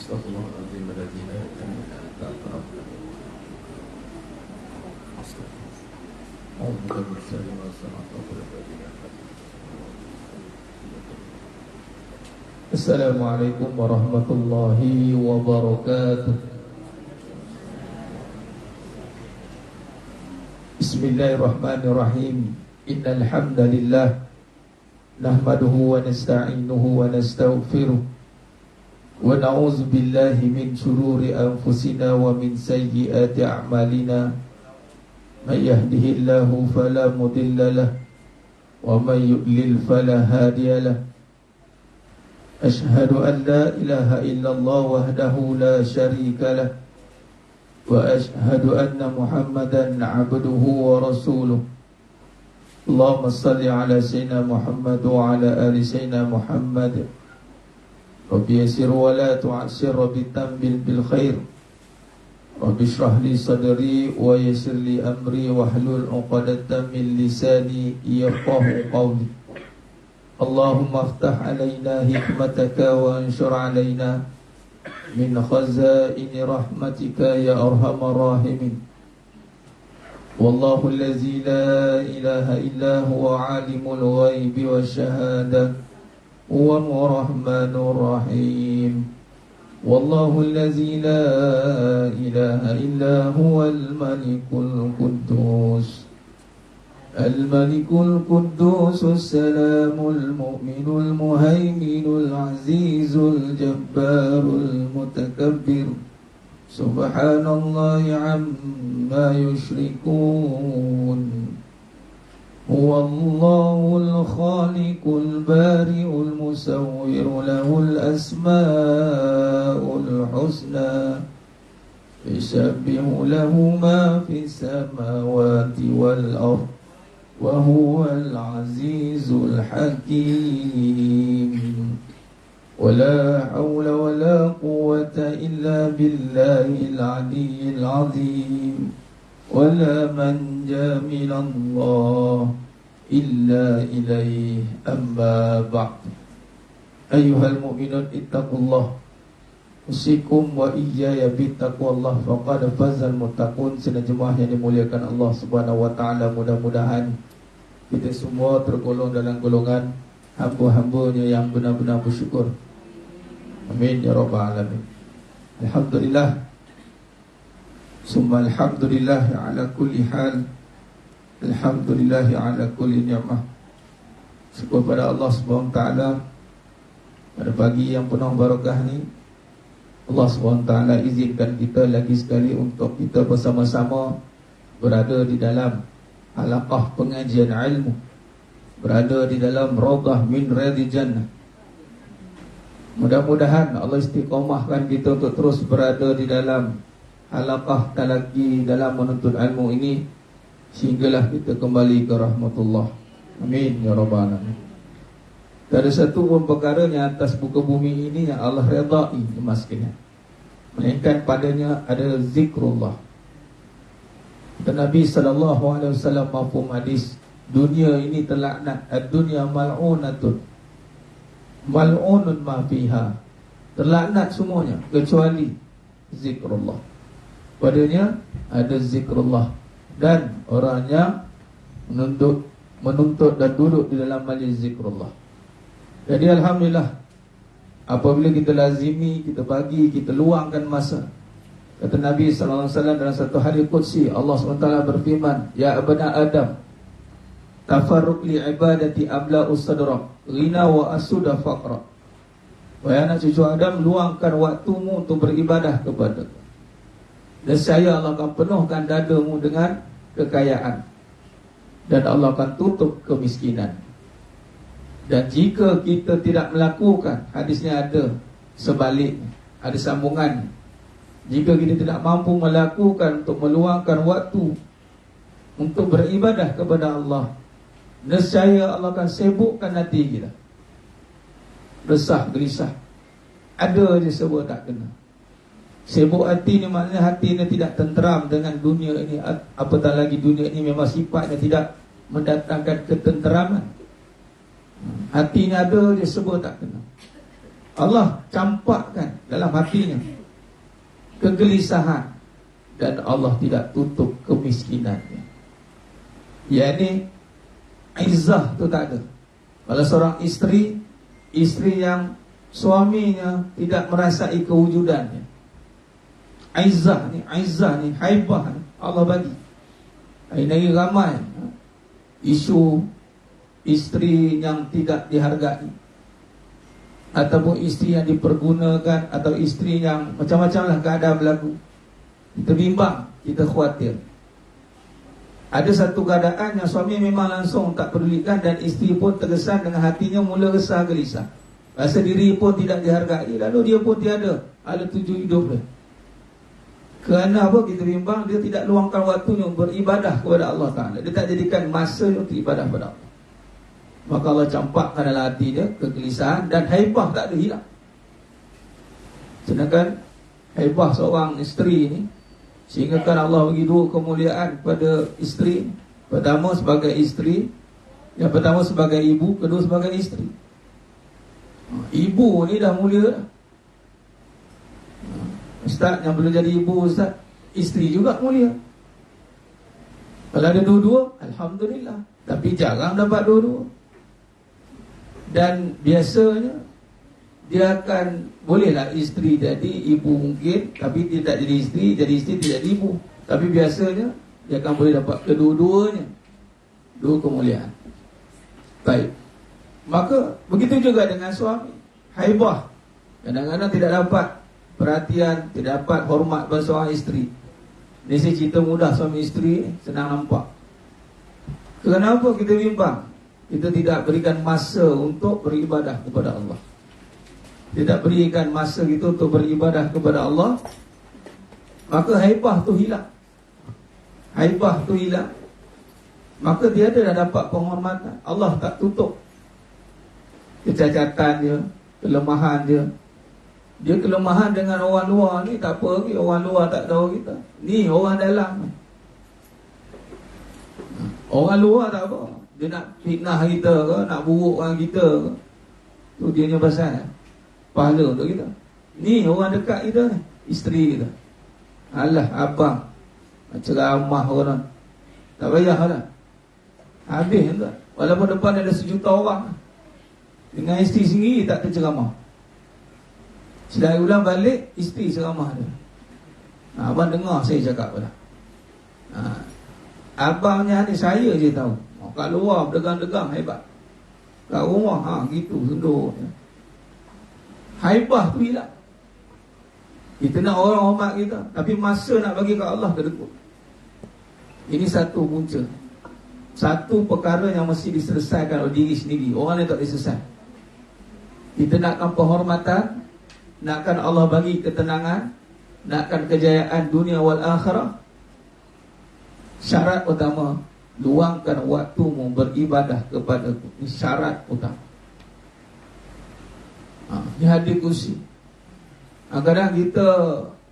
Astaghfirullahaladzim alladzi la ilaha illa anta astaghfiruka. Assalamualaikum warahmatullahi wabarakatuh. Bismillahirrahmanirrahim. Innal hamdalillah nahmaduhu wa nasta'inuhu wa nastaghfiruh wa na'udzu billahi min shururi anfusina wa min sayyiati a'malina. Man yahdihillahu fala mudilla lahu wa man yudlil fala hadiya lahu. Ashhadu an la ilaha illallah wahdahu la syarika lahu wa ashhadu anna Muhammadan abduhu wa rasuluh. Allahumma salli ala sayyidina Muhammad wa ala ali sayyidina Muhammad. Rabbi yassir wa la tu'assir, Rabbi tambil bil khair. Rabbi shrah li sadri wa yassir li amri wahlul 'uqdatam min lisani yafqahu qawli. Allahumma aftah alaina hikmataka wa anshur alaina min khazaini rahmatika ya arhamar rahimin. Wallahu allazi la ilaha illa huwa alimul ghaibi wasyahada huwa rahmanur rahim. Wallahu allazi la ilaha illa huwal malikul quddus al-malikul quddusus salamul mu'minul muhaiminul azizul jabbarul mutakabbir. Subhanallahi amma yushrikun. Huwallahul khaliqul bari'ul musawwiru lahul asma'ul husna. Yusabbihu lahu ma fis samawati wal ardh wa huwal azizul hakim. Wala hawla wala quwwata illa billahil aliyyil azim. Wala manja minallah illa ilaih, amma ba'd. Ayyuhal mu'minun ittaqullah usikum wa iyaya bittaqwallah faqad fazal muttaqun. Sedang jemaah yang dimuliakan Allah Subhanahu wa taala, mudah-mudahan kita semua tergolong dalam golongan hamba-hambanya yang benar-benar bersyukur. Amin ya rabbal alamin. Alhamdulillah summa alhamdulillah ala kulli hal. Alhamdulillah ala kulli ni'mah. Syukur pada Allah Subhanahu wa taala pada pagi yang penuh barakah ni. Allah SWT izinkan kita lagi sekali untuk kita bersama-sama berada di dalam halaqah pengajian ilmu, berada di dalam raudhah min riyadil jannah. Mudah-mudahan Allah istiqamahkan kita untuk terus berada di dalam halaqah talaqi dalam menuntut ilmu ini sehinggalah kita kembali ke rahmatullah. Amin ya rabbal alamin. Tak ada satu pun perkara yang atas muka bumi ini yang Allah redai emas sekalian, melainkan padanya ada zikrullah. Kata Nabi SAW mafhum hadis, dunia ini terlaknat, ad-dunya mal'unatun, mal'unun ma fiha, terlaknat semuanya kecuali zikrullah. Padanya ada zikrullah, dan orangnya menuntut dan duduk di dalam majlis zikrullah. Jadi alhamdulillah, apabila kita lazimi, kita bagi, kita luangkan masa. Kata Nabi SAW dalam satu hadis qudsi, Allah SWT berfirman, ya abna Adam, tafarruq li ibadati abla usadrak, ghina wa asuda faqra. Wahai anak cucu Adam, luangkan waktumu untuk beribadah kepadaku, dan saya Allah akan penuhkan dadamu dengan kekayaan, dan Allah akan tutup kemiskinan. Dan jika kita tidak melakukan, hadisnya ada sebaliknya, ada sambungan. Jika kita tidak mampu melakukan untuk meluangkan waktu untuk beribadah kepada Allah, nescaya Allah akan sibukkan hati kita, resah, gelisah. Ada je sebab tak kena. Sibuk hati ni maknanya hati ni tidak tenteram dengan dunia ini. Apatah lagi dunia ini memang sifatnya tidak mendatangkan ketenteraman. Hati ni ada je sebab tak kena. Allah campakkan dalam hatinya kegelisahan, dan Allah tidak tutup kemiskinannya. Yani izzah tu tak ada. Kalau seorang isteri yang suaminya tidak merasai kewujudannya, izzah ni, haibah ni Allah bagi. Ini ramai isu isteri yang tidak dihargai, ataupun isteri yang dipergunakan, atau isteri yang macam-macam lah keadaan berlaku. Kita bimbang, kita khawatir. Ada satu keadaan yang suami memang langsung tak pedulikan, dan isteri pun terkesan dengan hatinya mula resah gelisah, rasa diri pun tidak dihargai, lalu dia pun tiada ada tuju hidup dia. Kerana apa kita bimbang? Dia tidak luangkan waktunya beribadah kepada Allah Ta'ala. Dia tak jadikan masa untuk ibadah kepada Allah. Maka Allah campakkan dalam hati dia kegelisahan, dan haibah tak ada hilang. Sedangkan haibah seorang isteri ni, sehingga kan Allah bagi dua kemuliaan kepada isteri. Pertama sebagai isteri, yang pertama sebagai ibu, kedua sebagai isteri. Ibu ni dah mulia dah. Ustaz yang belum jadi ibu, Ustaz, isteri juga mulia. Kalau ada dua-dua, alhamdulillah. Tapi jarang dapat dua-dua. Dan biasanya dia akan, bolehlah isteri jadi ibu mungkin, tapi dia tak jadi isteri tidak jadi ibu. Tapi biasanya dia akan boleh dapat kedua-duanya, dua kemuliaan. Baik. Maka begitu juga dengan suami. Haibah, kadang-kadang tidak dapat perhatian, tidak dapat hormat pada seorang isteri. Ini saya cerita mudah suami isteri ni, senang nampak. Kenapa kita bimbang? Kita tidak berikan masa untuk beribadah kepada Allah. Tidak berikan masa kita untuk beribadah kepada Allah, maka haibah tu hilang. Haibah tu hilang, maka dia ada dah dapat penghormatan. Allah tak tutup kecacatan dia, kelemahan dia. Dia kelemahan dengan orang luar ni tak apa lagi. Orang luar tak tahu kita. Ni orang dalam. Orang luar tak apa. Dia nak fitnah kita ke, nak burukkan kita ke, tu dia punya pasal pahala untuk kita. Ni orang dekat kita ni, isteri kita. Alah abang ceramah orang, tak payah lah, habis tu. Walaupun depan ada 1 juta orang, dengan isteri sendiri tak terceramah. Sedari ulang balik, isteri ceramah dia. Abang dengar saya cakap pula. Abangnya ni saya je tahu. Kat luar berdegang-degang hebat, kat rumah gitu sendur. Haibah tu hilang. Kita nak orang hormat kita, tapi masa nak bagi kat Allah kedekut. Ini satu punca, satu perkara yang mesti diselesaikan oleh diri sendiri. Orang lain tak diselesai. Kita nakkan penghormatan, nakkan Allah bagi ketenangan, nakkan kejayaan dunia wal akhirah. Syarat utama, luangkan waktumu beribadah kepadaku. Ini syarat utama. Ini hadir kursi. Kadang kita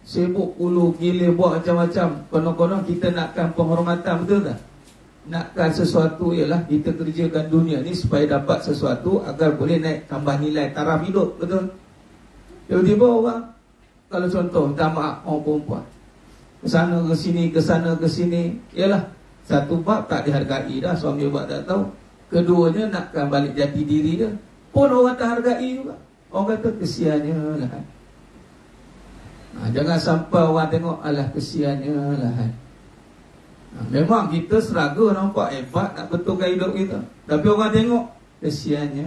sibuk ulu gila buat macam-macam, konon-konon kita nakkan penghormatan, betul tak? Nakkan sesuatu ialah kita kerjakan dunia ni supaya dapat sesuatu agar boleh naik tambah nilai taraf hidup, betul? Tiba-tiba orang, kalau contoh minta maaf orang perempuan, kesana ke sini, ialah satu bab tak dihargai dah, suami buat tak tahu. Keduanya nakkan balik jati diri dia, pun orang tak hargai juga. Orang kata kesiannya lah. Jangan sampai orang tengok alah kesiannya lah. Memang kita seraga nampak hebat nak betulkan hidup kita, tapi orang tengok kesiannya.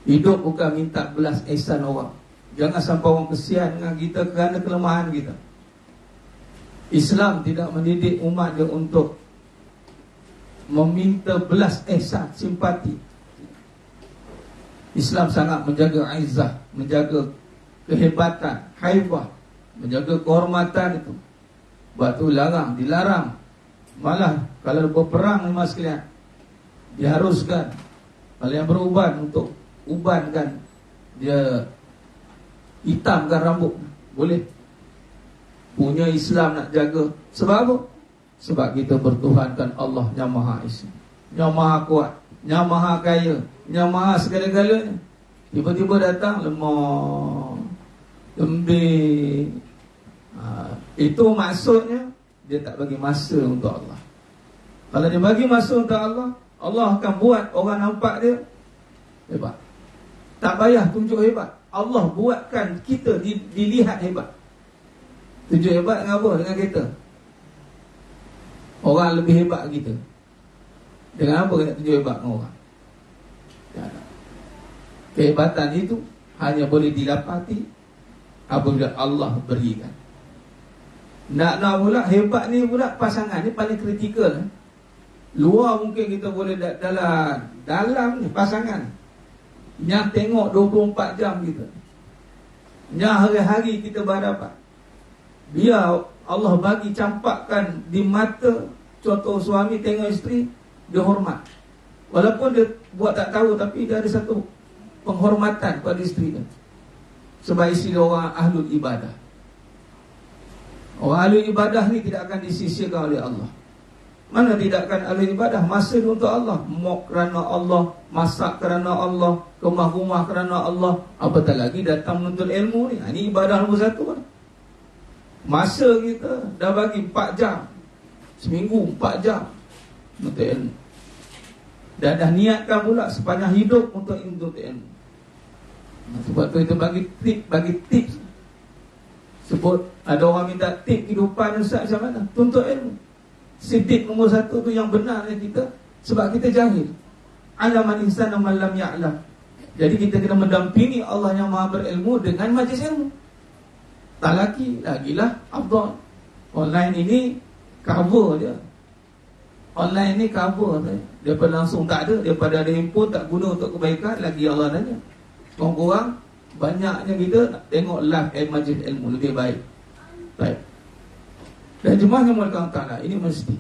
Hidup bukan minta belas ihsan orang. Jangan sampai orang kesian dengan kita kerana kelemahan kita. Islam tidak mendidik umat dia untuk meminta belas ihsan, simpati. Islam sangat menjaga izzah, menjaga kehebatan, haibah, menjaga kehormatan itu. Sebab tu dilarang. Malah kalau berperang memang sekalian diharuskan, kalau yang beruban untuk ubankan, dia hitamkan rambut, boleh. Punya Islam nak jaga. Sebab apa? Sebab kita bertuhankan Allah yang Maha Esa, yang Maha Kuat, yang Maha Kaya, yang Maha segala-galanya. Tiba-tiba datang lemah, lembik. Itu maksudnya dia tak bagi masa untuk Allah. Kalau dia bagi masa untuk Allah, Allah akan buat orang nampak dia hebat. Tak payah tunjuk hebat, Allah buatkan kita dilihat hebat. Tunjuk hebat dengan apa? Dengan kita. Orang lebih hebat kita. Dengan apa kita tunjuk hebat dengan orang? Kehebatan itu hanya boleh didapati apabila Allah berikan. Nak pula hebat ni pula pasangan ni paling kritikal. Luar mungkin kita boleh dalam ni pasangan. Yang tengok 24 jam kita. Yang hari-hari kita berhadapan. Biar Allah bagi campakkan di mata. Contoh suami tengok isteri, dia hormat. Walaupun dia buat tak tahu, tapi dia ada satu penghormatan pada isteri dia. Sebab isteri orang ahlul ibadah. Orang ahli ibadah ni tidak akan disisihkan oleh Allah. Mana tidak akan ahli ibadah? Masa untuk Allah. Mok kerana Allah, masak kerana Allah, kemah rumah kerana Allah. Apatah lagi datang menuntut ilmu ni. Ini ibadah nombor satu kan? Masa kita dah bagi 4 jam. Seminggu 4 jam menuntut ilmu. Dah niatkan pula sepanjang hidup untuk menuntut ilmu. Sebab tu kita bagi tips. Sebut ada orang minta tip kehidupan Ustaz macam mana? Tuntut ilmu. Tip nombor 1 tu yang benar kita. Sebab kita jahil. Alaman insan man lam ya'lam. Jadi kita kena mendampingi Allah yang maha berilmu dengan majlis ilmu. Tak lagilah afdal. Online ini cover dia. Online ni cover dia. Daripada langsung tak ada, daripada ada input tak guna untuk kebaikan, lagi Allah tanya. Kurang-kurang banyaknya kita tengok live majlis ilmu lebih baik. Baik. Dan jemaah yang mulakan ta'ala, ini mesti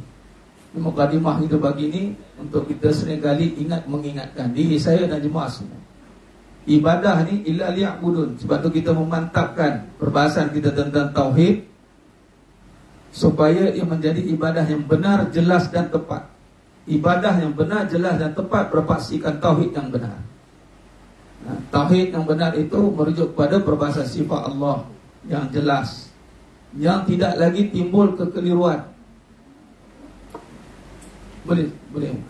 mukadimah kita bagi ni untuk kita sering kali mengingatkan diri saya dan jemaah semua. Ibadah ni illa liya'budun. Sebab tu kita memantapkan perbahasan kita tentang tauhid supaya ia menjadi ibadah yang benar, jelas dan tepat. Ibadah yang benar, jelas dan tepat berpaksikan tauhid yang benar. Tauhid yang benar itu merujuk kepada perbahasan sifat Allah yang jelas, yang tidak lagi timbul kekeliruan. Boleh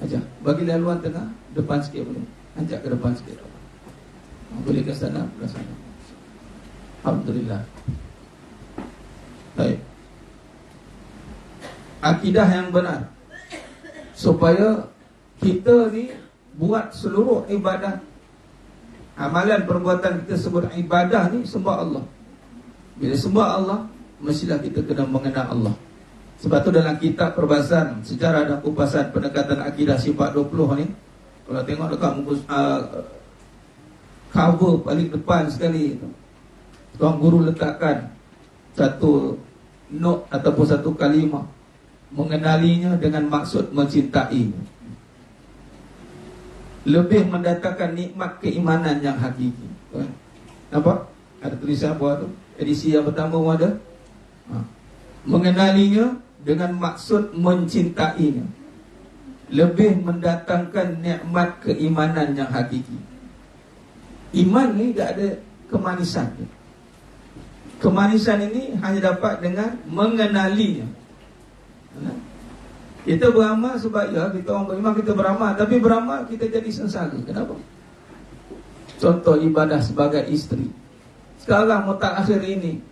aja. Bagi laluan tengah, depan sikit boleh. Ajak ke depan sikit. Boleh ke sana, ke sana. Alhamdulillah. Baik. Akidah yang benar supaya kita ni buat seluruh ibadah, amalan perbuatan kita sebut ibadah ni sembah Allah. Bila sembah Allah, mestilah kita kena mengenal Allah. Sebab tu dalam kitab perbahasan sejarah dan kupasan pendekatan akidah sifat 20 ni, kalau tengok dekat muka cover paling depan sekali tu, tuan guru letakkan satu note ataupun satu kalimah, mengenalinya dengan maksud mencintai, lebih mendatangkan nikmat keimanan yang hakiki. Nampak? Ada tulisan bawah tu. Edisi yang pertama ada. Mengenalinya dengan maksud mencintainya, lebih mendatangkan nikmat keimanan yang hakiki. Iman ni tak ada kemanisan. Kemanisan ini hanya dapat dengan mengenalinya. Kita beramal sebab kita orang beriman, kita beramal, tapi beramal kita jadi sengsara. Kenapa? Contoh ibadah sebagai isteri. Sekarang mutakhir ini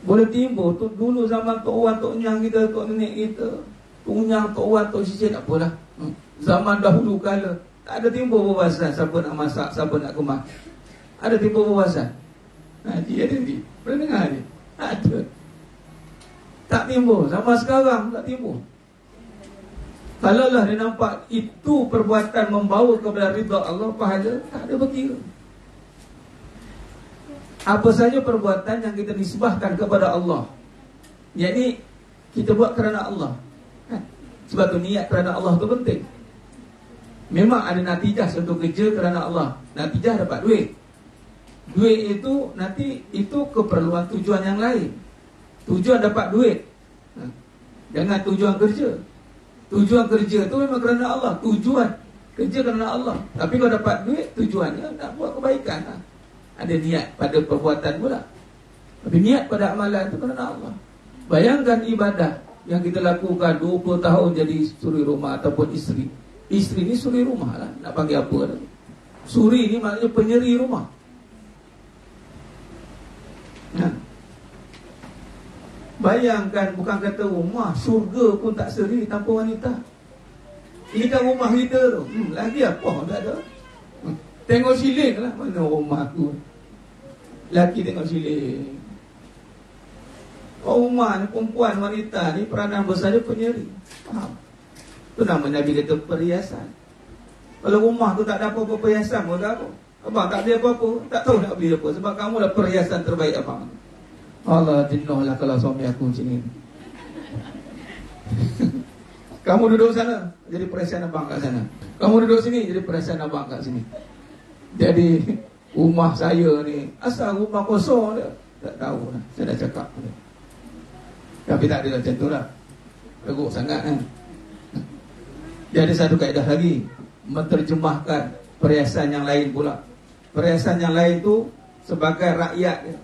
boleh timbul tu dulu zaman tok wan tok nyang kita, tok nenek kita, tok nyang, tok wan, tok cicit, tak apalah. Zaman dahulu kala tak ada timbul perbahasan siapa nak masak, siapa nak kemas. Ada timbul perbahasan. Dia ada ni. Pernah dengar ni? Ada. Tak timbul. Zaman sekarang tak timbul. Kalaulah dia nampak itu perbuatan membawa kepada ridha Allah, pahala, tak ada berkira. Apa saja perbuatan yang kita nisbahkan kepada Allah, yakni kita buat kerana Allah. Sebab tu niat kerana Allah tu penting. Memang ada natijah satu kerja kerana Allah. Natijah dapat duit. Duit itu nanti itu keperluan tujuan yang lain. Tujuan dapat duit. Jangan tujuan kerja. Tujuan kerja tu memang kerana Allah. Tujuan Kerja kerana Allah. Tapi kalau dapat duit, tujuannya nak buat kebaikan. Ada niat pada perbuatan pula. Tapi niat pada amalan itu kerana Allah. Bayangkan ibadah yang kita lakukan 20 tahun jadi suri rumah ataupun isteri. Isteri ni suri rumah lah. Nak panggil apa lah. Suri ni maknanya penyeri rumah. Bayangkan, bukan kata rumah, syurga pun tak seri tanpa wanita. Ini kan rumah kita tu. Lagi apa tak ada. Tengok siling lah. Mana rumah aku. Laki tengok siling. Rumah ni, perempuan, wanita ni peranan besar dia penyeri. Faham? Itu nama Nabi kata perhiasan. Kalau rumah tu tak ada apa-apa perhiasan pun tak apa. Abang tak beli apa-apa, tak tahu nak beli apa. Sebab kamu lah perhiasan terbaik abang. Allah jenuh lah kalau suami aku macam ni. Kamu duduk sana, jadi perhiasan abang kat sana. Kamu duduk sini, jadi perhiasan abang kat sini. Jadi rumah saya ni, asal rumah kosong dia, tak tahu lah. Saya dah cakap dia. Tapi tak ada macam tu lah. Teruk sangat kan. Dia ada satu kaedah lagi, menterjemahkan perhiasan yang lain pula. Perhiasan yang lain tu sebagai rakyat dia,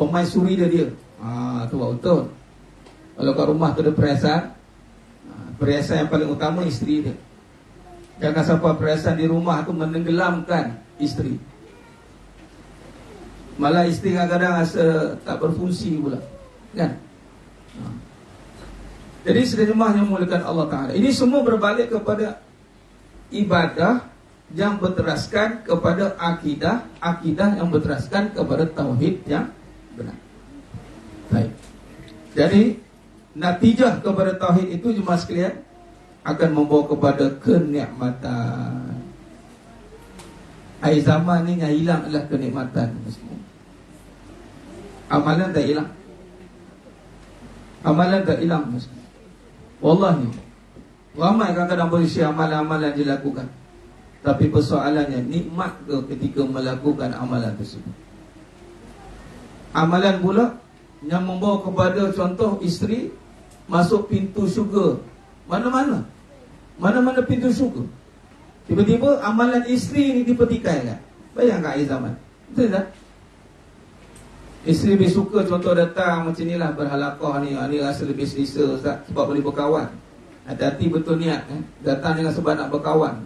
pemaisuri dia. Tu betul. Kalau kat rumah tu ada perhiasan, perhiasan yang paling utama isteri dia. Jangan sampai perhiasan di rumah tu menenggelamkan isteri. Malah isteri kadang-kadang rasa tak berfungsi pula, kan? Jadi seterjemah yang memuliakan Allah Ta'ala. Ini semua berbalik kepada ibadah yang berteraskan kepada akidah, akidah yang berteraskan kepada tauhid yang benar. Baik. Jadi natijah kepada tauhid itu jemaah sekalian akan membawa kepada kenikmatan. Akhir zaman ni yang hilang adalah kenikmatan. Amalan tak hilang. Amalan tak hilang. Wallahi, ramai kadang-kadang berisi amalan-amalan dilakukan, tapi persoalannya nikmat ke ketika melakukan amalan tersebut. Amalan pula yang membawa kepada contoh isteri masuk pintu syurga. Mana-mana pintu syurga. Tiba-tiba amalan isteri ni dipertikaikan. Bayangkan akhir zaman. Betul tak? Isteri lebih suka contoh datang macam ni lah, berhalaqah ni. Ni rasa lebih selesa Ustaz, sebab boleh berkawan. Hati-hati betul niat datang dengan sebab nak berkawan.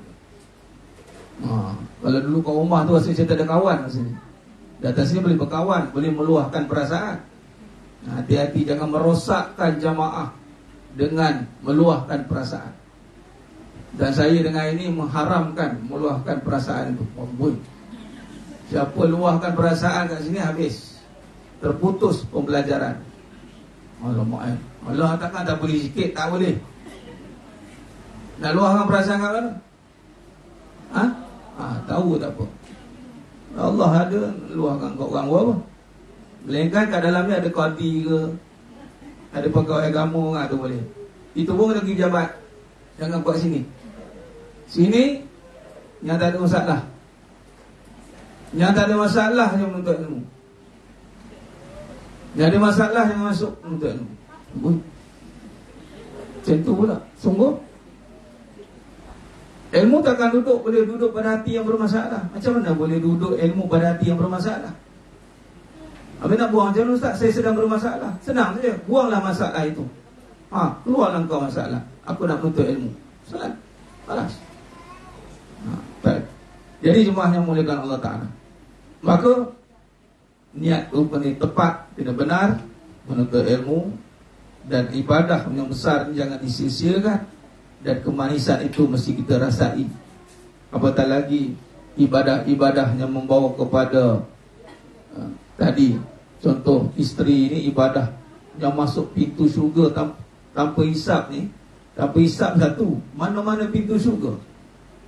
Kalau dulu kat rumah tu rasa macam tak ada kawan rasanya. Datang sini boleh berkawan, boleh meluahkan perasaan. Hati-hati jangan merosakkan jamaah dengan meluahkan perasaan. Dan saya dengan ini mengharamkan meluahkan perasaan itu. Siapa luahkan perasaan kat sini habis, terputus pembelajaran. Alamak, Allah takkan tak boleh sikit, tak boleh. Nak luahkan perasaan kat mana? Tahu tak apa. Allah ada luahkan kat orang apa? Melainkan kat dalamnya ada qadi ke, ada pegawai agama tu boleh. Itu pun kena pergi jabat. Jangan buat sini. Sini yang tak ada masalah. Yang tak ada masalah yang menuntut ilmu. Yang ada masalah yang masuk menuntut ilmu. Macam tu pula. Sungguh ilmu takkan boleh duduk pada hati yang bermasalah. Macam mana boleh duduk ilmu pada hati yang bermasalah? Habis nak buang macam mana Ustaz? Saya sedang bermasalah. Senang saja, buanglah masalah itu. Keluarlah kau masalah. Aku nak menuntut ilmu. Salat. Balas. Baik. Jadi jemaah yang muliakan Allah Ta'ala, maka niat itu kena tepat, kena benar, menuntut ilmu. Dan ibadah yang besar ini jangan disia-siakan. Dan kemanisan itu mesti kita rasai. Apatah lagi ibadah-ibadah yang membawa kepada tadi contoh isteri ini, ibadah yang masuk pintu syurga tanpa hisap ni. Tanpa hisap satu, mana-mana pintu syurga.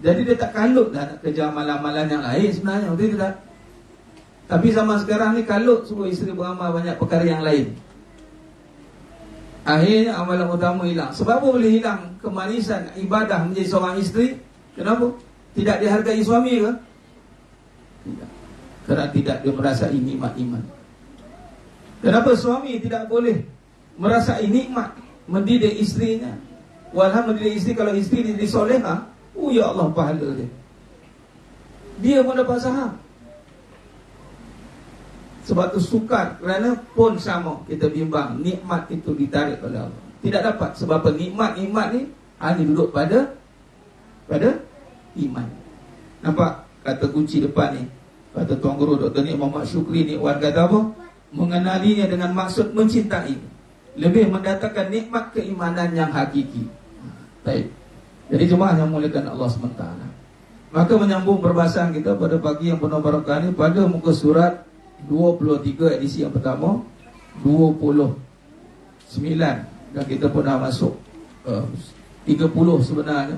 Jadi dia tak kalut dah nak kerja amalan-amalan yang lain sebenarnya, betul tak? Tapi zaman sekarang ni kalut suruh isteri beramal banyak perkara yang lain. Akhirnya amalan utama hilang. Sebab apa boleh hilang kemanisan ibadah menjadi seorang isteri? Kenapa? Tidak dihargai suami ke? Tidak. Kerana tidak dia merasai nikmat iman. Kenapa suami tidak boleh merasai nikmat mendidik isterinya? Walhal mendidik isteri, kalau isteri dididik solehah, Oh ya Allah, pahala dia. Dia pun dapat saham. Sebab tu sukar, kerana pun sama kita bimbang, nikmat itu ditarik oleh Allah. Tidak dapat. Sebab apa? Nikmat-nikmat ni hanya duduk pada iman. Nampak kata kunci depan ni? Kata Tuan Guru Dr. Nik Muhammad Syukri ni, Wan kata apa? Mengenalinya dengan maksud mencintai, lebih mendatangkan nikmat keimanan yang hakiki. Baik. Jadi jemaah yang muliakan Allah SWT, maka menyambung perbahasan kita pada pagi yang penuh barakah ini pada muka surat 23 edisi yang pertama, 29, dan kita pun dah masuk 30 sebenarnya,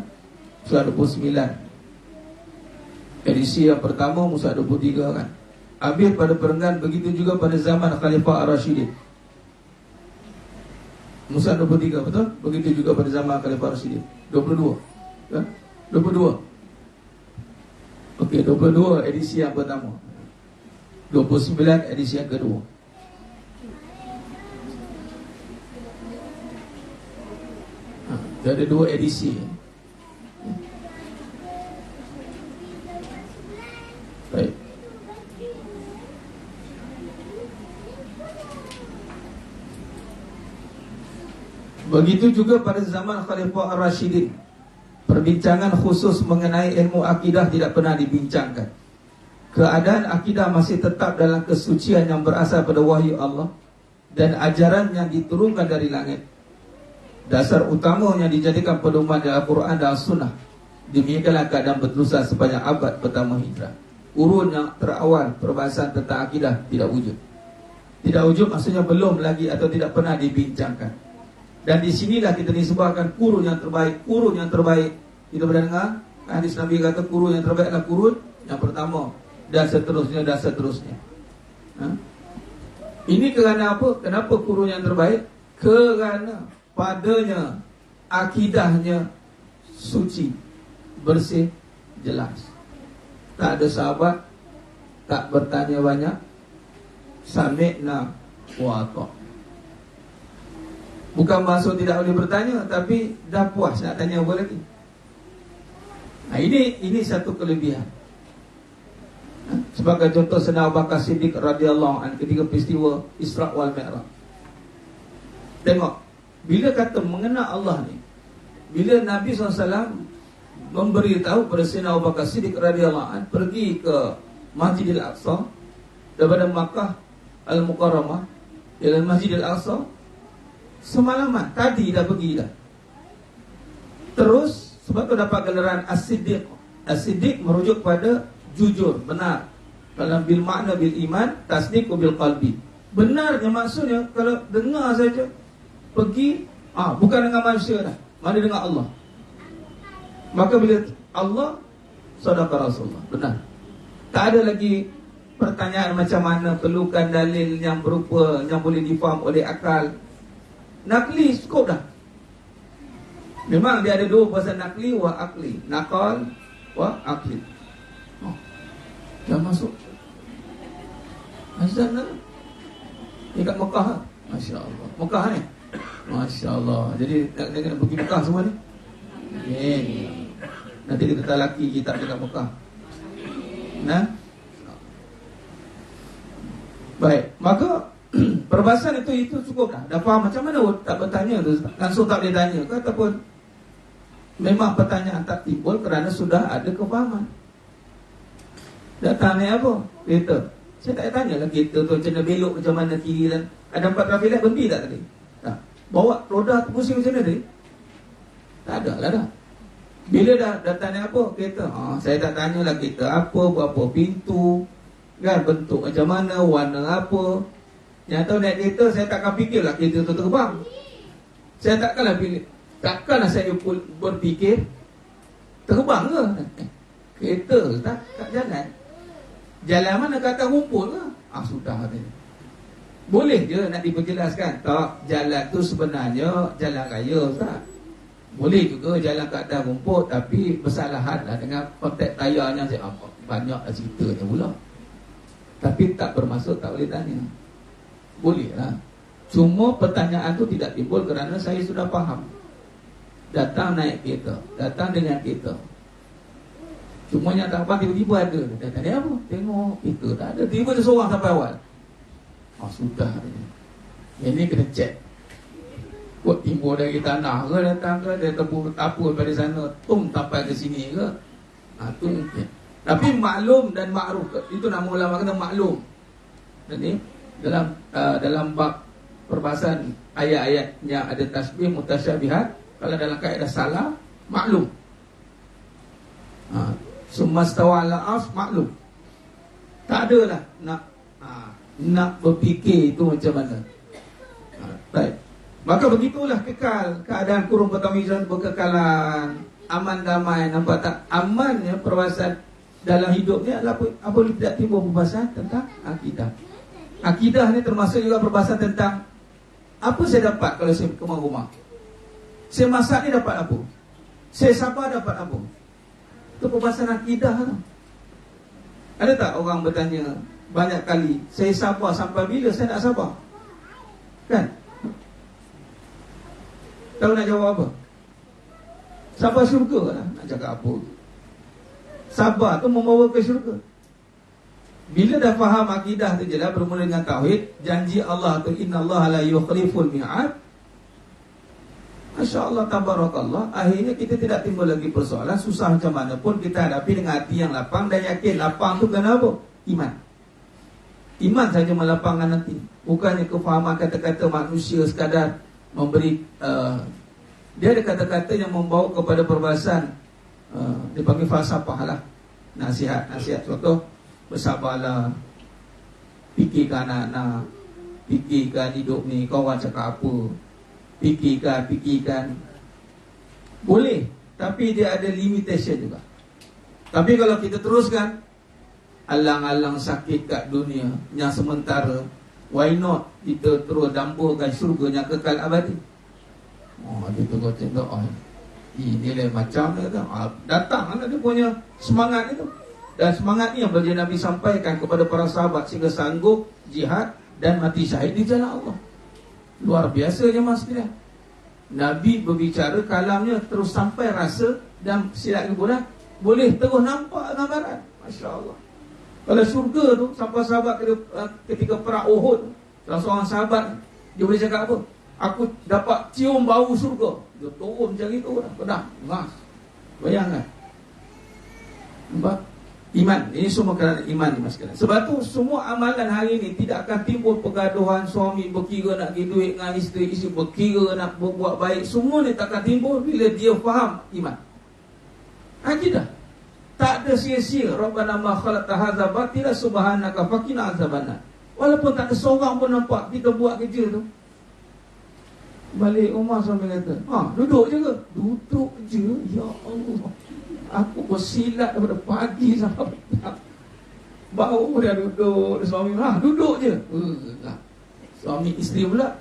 surat 29 edisi yang pertama, muka 23 kan. Habis pada perenggan, begitu juga pada zaman Khalifah Ar-Rashidin. Musa 23, betul? Begitu juga pada zaman Khalifah Ar-Rashidin. 22 kan? 22. Okey, 22 edisi yang pertama, 29 edisi yang kedua. Ada dua edisi. Baik. Begitu juga pada zaman Khalifah Ar-Rashidin, perbincangan khusus mengenai ilmu akidah tidak pernah dibincangkan. Keadaan akidah masih tetap dalam kesucian yang berasal pada wahyu Allah dan ajaran yang diturunkan dari langit. Dasar utama yang dijadikan pedoman dalam Al-Quran dan Sunnah. Demikianlah keadaan berterusan sepanjang abad pertama Hijrah. Urun yang terawal perbahasan tentang akidah tidak wujud. Tidak wujud maksudnya belum lagi atau tidak pernah dibincangkan. Dan di sinilah kita disebutkan kurun yang terbaik. Kurun yang terbaik, kita pernah dengar hadis Nabi kata kurun yang terbaik adalah kurun yang pertama, dan seterusnya dan seterusnya. Ini kerana apa? Kenapa kurun yang terbaik? Kerana padanya akidahnya suci, bersih, jelas. Tak ada sahabat tak bertanya banyak, sami'na wa ata'. Bukan maksud tidak boleh bertanya, tapi dah puas nak tanya apa lagi. Nah, ini satu kelebihan. Sebagai contoh, Sayyidina Abu Bakar Siddiq radhiyallahu anhu ketika peristiwa Isra wal Mi'raj. Tengok, bila kata mengenal Allah ni, bila Nabi SAW memberitahu pada Sayyidina Abu Bakar Siddiq radhiyallahu anhu pergi ke Masjidil Aqsa daripada Makkah Al-Mukarramah ke Masjidil Aqsa, semalaman tadi dah pergi dah. Terus sebab tu dapat gelaran As-Siddiq. As-Siddiq merujuk pada jujur, benar. Dalam bil makna bil iman, tasdiq bil qalbi. Benarnya maksudnya kalau dengar saja pergi, bukan dengan manusia dah, mana dengan Allah. Maka bila Allah, sadaqa Rasulullah, benar. Tak ada lagi pertanyaan macam mana, perlukan dalil yang berupa yang boleh difaham oleh akal. Nakli cukup dah. Memang dia ada dua bahasa, nakli wa akli. Nakal wa akli. Dah masuk azan dah. Dekat Mekah. Masya Allah. Mekah ni, Masya Allah. Jadi nak kena pergi Mekah semua ni. Nanti kita tak laki kita dekat Mekah. Nah, baik. Maka perbahasan itu cukup dah. Dah faham macam mana tak bertanya tu, langsung tak boleh tanya ke, ataupun memang pertanyaan tak timbul kerana sudah ada kefahaman. Datang ni apa? Kereta. Saya tak tanya lah kereta tu macam mana belok, macam mana kiri dan ada 4 traffic berhenti tak tadi? Tak. Bawa roda tu pusing macam mana tadi? Tak ada lah dah. Bila dah datang ni apa? Kereta. Saya tak tanya lah kereta apa, berapa pintu, kan, bentuk macam mana, warna apa. Yang tahu naik kereta, saya takkan fikirlah kereta tu terbang. Saya takkanlah saya berfikir terbang ke? Kereta tak jalan. Jalan mana kata rumput ke? Sudah ni. Boleh je nak diperjelaskan. Tak, jalan tu sebenarnya jalan raya, Ustaz. Boleh juga jalan kat atas rumput, tapi bersalahan lah dengan konteks tayarnya. Banyak ceritanya pula. Tapi tak bermaksud tak boleh tanya. Boleh lah. Cuma pertanyaan tu tidak timbul kerana saya sudah faham. Datang naik kereta, datang dengan kereta. Semuanya tak apa, tiba-tiba ada. Dia tanya apa? Tengok kita tak ada. Tiba-tiba ada seorang sampai awal. Sudah. Yang ni kena cek. Buat timbul dari tanah ke datang ke, dia tepuk apa dari sana, tum sampai ke sini ke. Tu mungkin. Tapi maklum dan makruf, itu nama ulama kata maklum. Jadi dalam bab perbahasan ayat-ayat yang ada tasbih mutasyabihat, kalau dalam kaedah salah maklum. Sumastawa ala arsh maklum. Tak adalah nak berfikir itu macam mana. Baik. Maka begitulah kekal keadaan kurung pertamizan, berkekalan, aman damai. Nampak tak? Amannya perbahasan dalam hidup ni adalah apabila tidak timbul perbahasan tentang akidah. Akidah ni termasuk juga perbahasan tentang apa saya dapat kalau saya ke rumah. Saya masak ni dapat apa? Saya sabar dapat apa? Itu perbahasan akidah tu. Ada tak orang bertanya banyak kali, saya sabar sampai bila saya nak sabar? Kan? Tahu nak jawab apa? Sabar syurga lah. Nak cakap apa? Sabar tu membawa ke syurga. Bila dah faham akidah tu je lah, bermula dengan tauhid, janji Allah tu innallaha la yukhliful mi'ad. Masya Allah, tabarakallah. Akhirnya kita tidak timbul lagi persoalan. Susah macam mana pun kita hadapi dengan hati yang lapang dan yakin. Lapang tu kenapa? Iman. Iman saja melapangkan hati. Bukannya kefahaman kata-kata manusia sekadar memberi dia ada kata-kata yang membawa kepada perbahasan dipanggil falsafah lah. Nasihat contoh, bersabarlah, fikirkan anak, fikirkan hidup ni, kawan cakap apa, fikirkan. Boleh, tapi dia ada limitation juga. Tapi kalau kita teruskan alang-alang sakit kat dunia yang sementara, why not kita terus dambakan syurga yang kekal abadi. Dia tengok ini lain macam dia kata. Datang dia punya semangat itu. Dan semangat ni yang belajar Nabi sampaikan kepada para sahabat sehingga sanggup jihad dan mati syahid di jalan Allah. Luar biasa je mas dia. Nabi berbicara, kalamnya terus sampai rasa dan silat kebunan boleh terus nampak gambaran. Masya Allah. Kalau syurga tu, sampai sahabat ketika perang Uhud, salah seorang sahabat, dia boleh cakap apa? Aku dapat cium bau syurga. Dia turun macam itu dah, pedah, ngas. Bayangkan. Nampak? Iman. Ini semua kerana iman ni mas sekalian. Sebab tu semua amalan hari ini tidak akan timbul pergaduhan suami berkira nak bagi duit dengan isteri berkira nak berbuat baik. Semua ni tak akan timbul bila dia faham iman. Akidah. Tak ada sia-sia. Rabbana ma khalaqta hadza batila subhanaka faqina azabannar. Walaupun tak ada seorang pun nampak kita buat kerja tu. Balik rumah sampai kata, duduk je ke? Duduk je. Ya Allah, aku bersilat daripada pagi sampai petang. Baru dia duduk. Suami, duduk je. Suami isteri pula,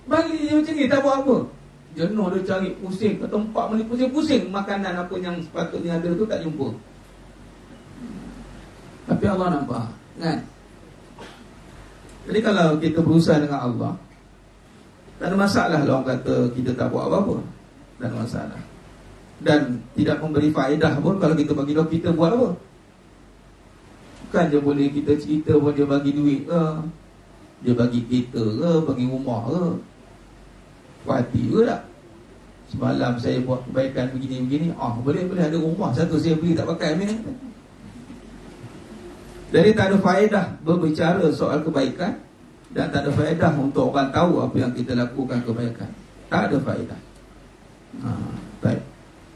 balik je macam ni, tak buat apa. Jenuh dia cari pusing ke tempat mana pusing-pusing. Makanan apa yang sepatutnya ada tu tak jumpa. Tapi Allah nampak, kan? Jadi kalau kita berusaha dengan Allah, tak ada masalah lah orang kata kita tak buat apa-apa. Tak ada masalah. Dan tidak memberi faedah pun kalau kita bagi tahu kita buat apa. Bukan je boleh kita cerita pun dia bagi duit ke, dia bagi kereta ke, bagi rumah ke, hati ke tak. Semalam saya buat kebaikan begini-begini, boleh ada rumah satu saya beli tak pakai ni. Jadi tak ada faedah berbicara soal kebaikan, dan tak ada faedah untuk orang tahu apa yang kita lakukan kebaikan. Tak ada faedah. Baik.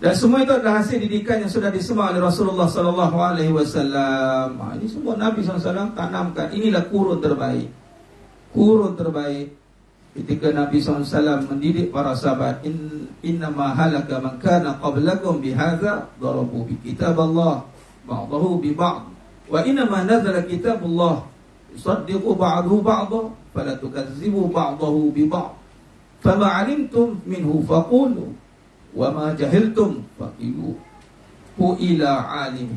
Dan semua itu adalah hasil didikan yang sudah disemak oleh Rasulullah sallallahu alaihi wasallam. Ini semua Nabi SAW tanamkan. Inilah kurun terbaik. Kurun terbaik ketika Nabi SAW mendidik para sahabat. Innama halaka man kana qablakum bihadza darabu bi kitaballah ba'dahu bi ba'd. Wa innama nazala kitabullah yusaddiqu ba'dahu ba'dha fala tukazzibu ba'dahu bi ba'd. Fama 'alimtum minhu faqulu wa ma jahiltum faqilu ila alim.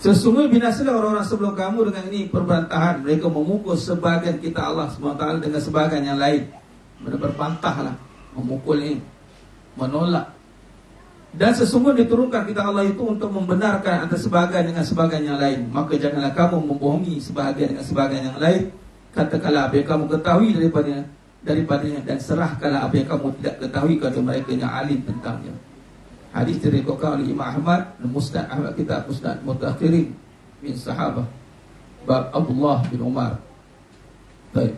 Sesungguhnya binasalah orang-orang sebelum kamu dengan ini perbantahan. Mereka memukul sebahagian kita Allah SWT dengan sebahagian yang lain. Mereka berbantahlah, memukul ini, menolak. Dan sesungguhnya diturunkan kitab Allah itu untuk membenarkan antara sebahagian dengan sebahagian yang lain. Maka janganlah kamu membohongi sebahagian dengan sebahagian yang lain. Katakanlah apa yang kamu ketahui daripadanya, dan serahkanlah apa yang kamu tidak ketahui kepada mereka yang alim tentangnya. Hadis diriwayatkan oleh Imam Ahmad, Musnad Ahmad, kitab Musnad Mutakhirin min Sahabah, bab Abdullah bin Umar. Baik.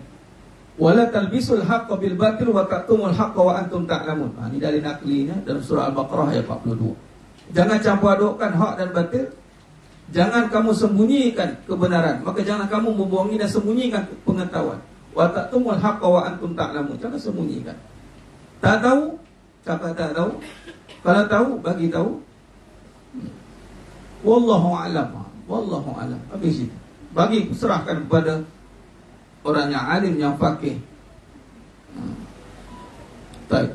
Wala talbisul haqqa bil batil wa taqtumul haqqa wa antum ta'lamun. Ini dari naklinya dalam surah Al-Baqarah ayat 42. Jangan campur adukkan hak dan batil. Jangan kamu sembunyikan kebenaran, maka jangan kamu membohongi dan sembunyikan pengetahuan. Wa taqtumul haqqa wa antum ta'lamun. Jangan sembunyikan. Tak tahu, cakap tak tahu. Kalau tahu, bagi tahu. Wallahu a'lam. Wallahu a'lam. Habis itu. Bagi serahkan kepada orang yang alim, yang faqih. Baik.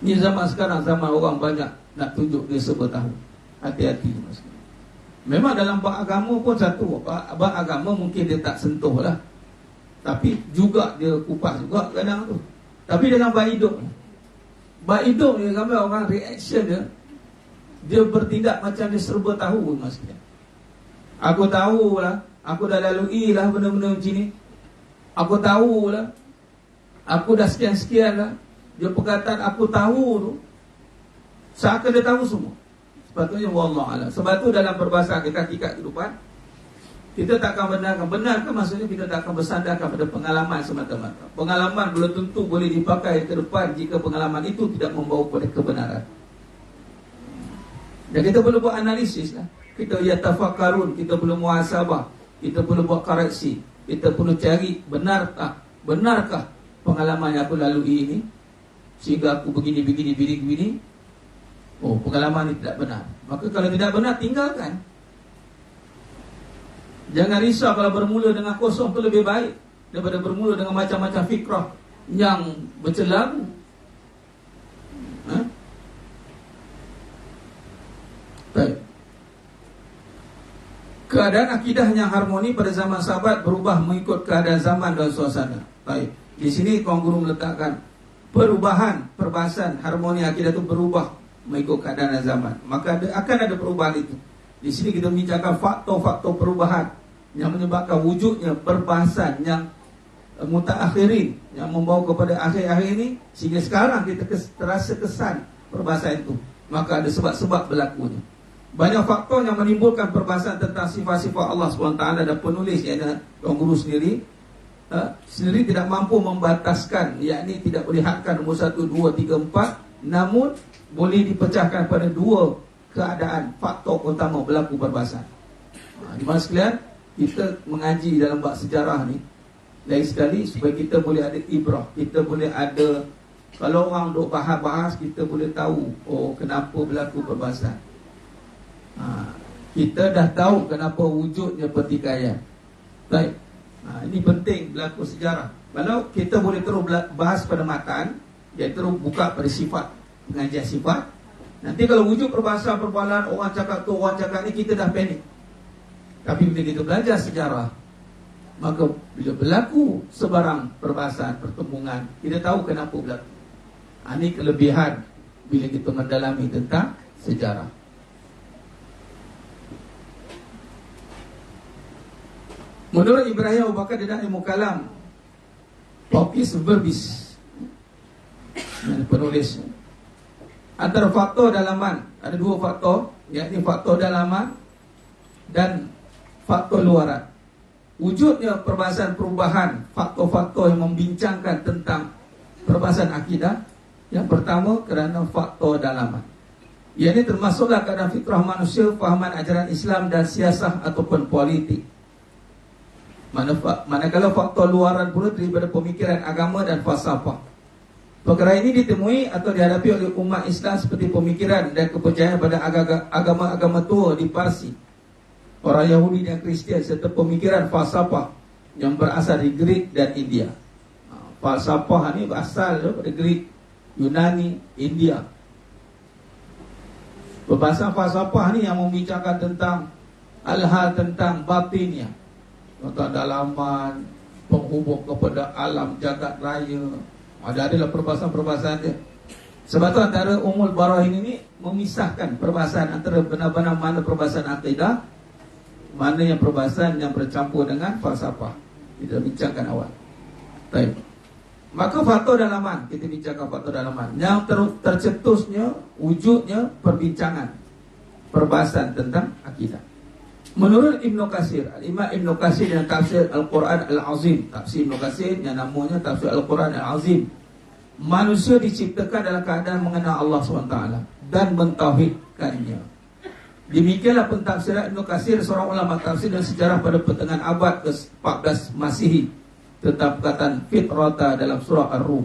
Ini zaman sekarang, zaman orang banyak nak tunjuk dia serba tahu. Hati-hati. Memang dalam bab agama pun satu. Bab agama mungkin dia tak sentuh lah, tapi juga dia kupas juga kadang tu. Tapi dalam bab hidup ni ramai orang reaction dia bertindak macam dia serba tahu maksudnya. Aku tahu lah, aku dah lalui lah benda-benda macam ni. Aku tahu lah, aku dah sekian-sekian lah. Dia perkataan aku tahu tu, seakan dia tahu semua. Sepatutnya wallahualam. Sebab tu dalam perbahasan kita hakikat kehidupan, kita tak akan benarkan maksudnya kita tak akan bersandarkan pada pengalaman semata-mata. Pengalaman belum tentu boleh dipakai ke depan jika pengalaman itu tidak membawa kepada kebenaran. Dan kita perlu buat analisis lah. Kita yatafakkarun, kita perlu muhasabah, kita perlu buat koreksi, kita perlu cari benarkah pengalaman yang aku lalui ini sehingga aku begini. Oh, pengalaman ini tidak benar. Maka kalau tidak benar, tinggalkan. Jangan risau kalau bermula dengan kosong itu lebih baik daripada bermula dengan macam-macam fikrah yang bercelaru. Baik. Keadaan akidah yang harmoni pada zaman sahabat berubah mengikut keadaan zaman dan suasana. Baik. Di sini Tuan Guru meletakkan perubahan, perbahasan harmoni akidah itu berubah mengikut keadaan dan zaman. Maka akan ada perubahan itu. Di sini kita bincangkan faktor-faktor perubahan yang menyebabkan wujudnya perbahasan yang mutaakhirin, yang membawa kepada akhir-akhir ini sehingga sekarang kita terasa kesan perbahasan itu. Maka ada sebab-sebab berlakunya. Banyak faktor yang menimbulkan perbahasan tentang sifat-sifat Allah SWT, dan penulis iaitu Tuan Guru sendiri tidak mampu membataskan, yakni tidak melihatkan nombor 1, 2, 3, 4, namun boleh dipecahkan pada 2 keadaan faktor utama berlaku perbahasan. Di mana sekalian, kita mengaji dalam bab sejarah ni lain sekali supaya kita boleh ada ibrah, kita boleh ada, kalau orang duk bahas-bahas, kita boleh tahu kenapa berlaku perbahasan. Kita dah tahu kenapa wujudnya pertikaian. Baik. Ini penting berlaku sejarah. Kalau kita boleh terus bahas pada matan, dia terus buka pada sifat, pengajian sifat. Nanti kalau wujud perbahasan perbualan, orang cakap tu, orang cakap ni, kita dah panik. Tapi bila kita belajar sejarah, maka bila berlaku sebarang perbahasan, pertemuan, kita tahu kenapa berlaku. Ini kelebihan bila kita mendalami tentang sejarah. Menurut Ibrahim Abu Bakar dan Ilmu Kalam, Popis Verbis, penulis, antara faktor dalaman ada 2 faktor, yakni faktor dalaman dan faktor luaran. Wujudnya perbahasan perubahan, faktor-faktor yang membincangkan tentang perbahasan akidah. Yang pertama kerana faktor dalaman, yakni termasuklah keadaan fitrah manusia, fahaman ajaran Islam dan siasah ataupun politik. Manakala faktor luaran pula daripada pemikiran agama dan falsafah. Perkara ini ditemui atau dihadapi oleh umat Islam seperti pemikiran dan kepercayaan pada agama-agama tua di Parsi, orang Yahudi dan Kristian, serta pemikiran falsafah yang berasal dari Greek dan India. Falsafah ini berasal daripada Greek, Yunani, India. Perbahasan falsafah ni yang membincangkan tentang hal-hal tentang batinnya, tentang dalaman, penghubung kepada alam jagat raya. Adalah perbahasan-perbahasan dia. Sebab tu antara Ummul Barahin ini memisahkan perbahasan antara benar-benar mana perbahasan akidah, mana yang perbahasan yang bercampur dengan falsafah. Kita bincangkan awal. Baik. Maka faktor dalaman, kita bincangkan faktor dalaman. Yang tercetusnya, wujudnya perbincangan, perbahasan tentang akidah. Menurut Ibnu Katsir, Imam Ibnu Katsir yang tafsir Al-Quran Al-Azim, tafsir Ibnu Katsir yang namanya tafsir Al-Quran Al-Azim, manusia diciptakan dalam keadaan mengenal Allah SWT dan mentauhidkannya. Demikianlah pentafsiran Ibnu Katsir, seorang ulama tafsir dan sejarah pada pertengahan abad ke-14 Masihi, tentang perkataan fitrata dalam surah Ar-Rum.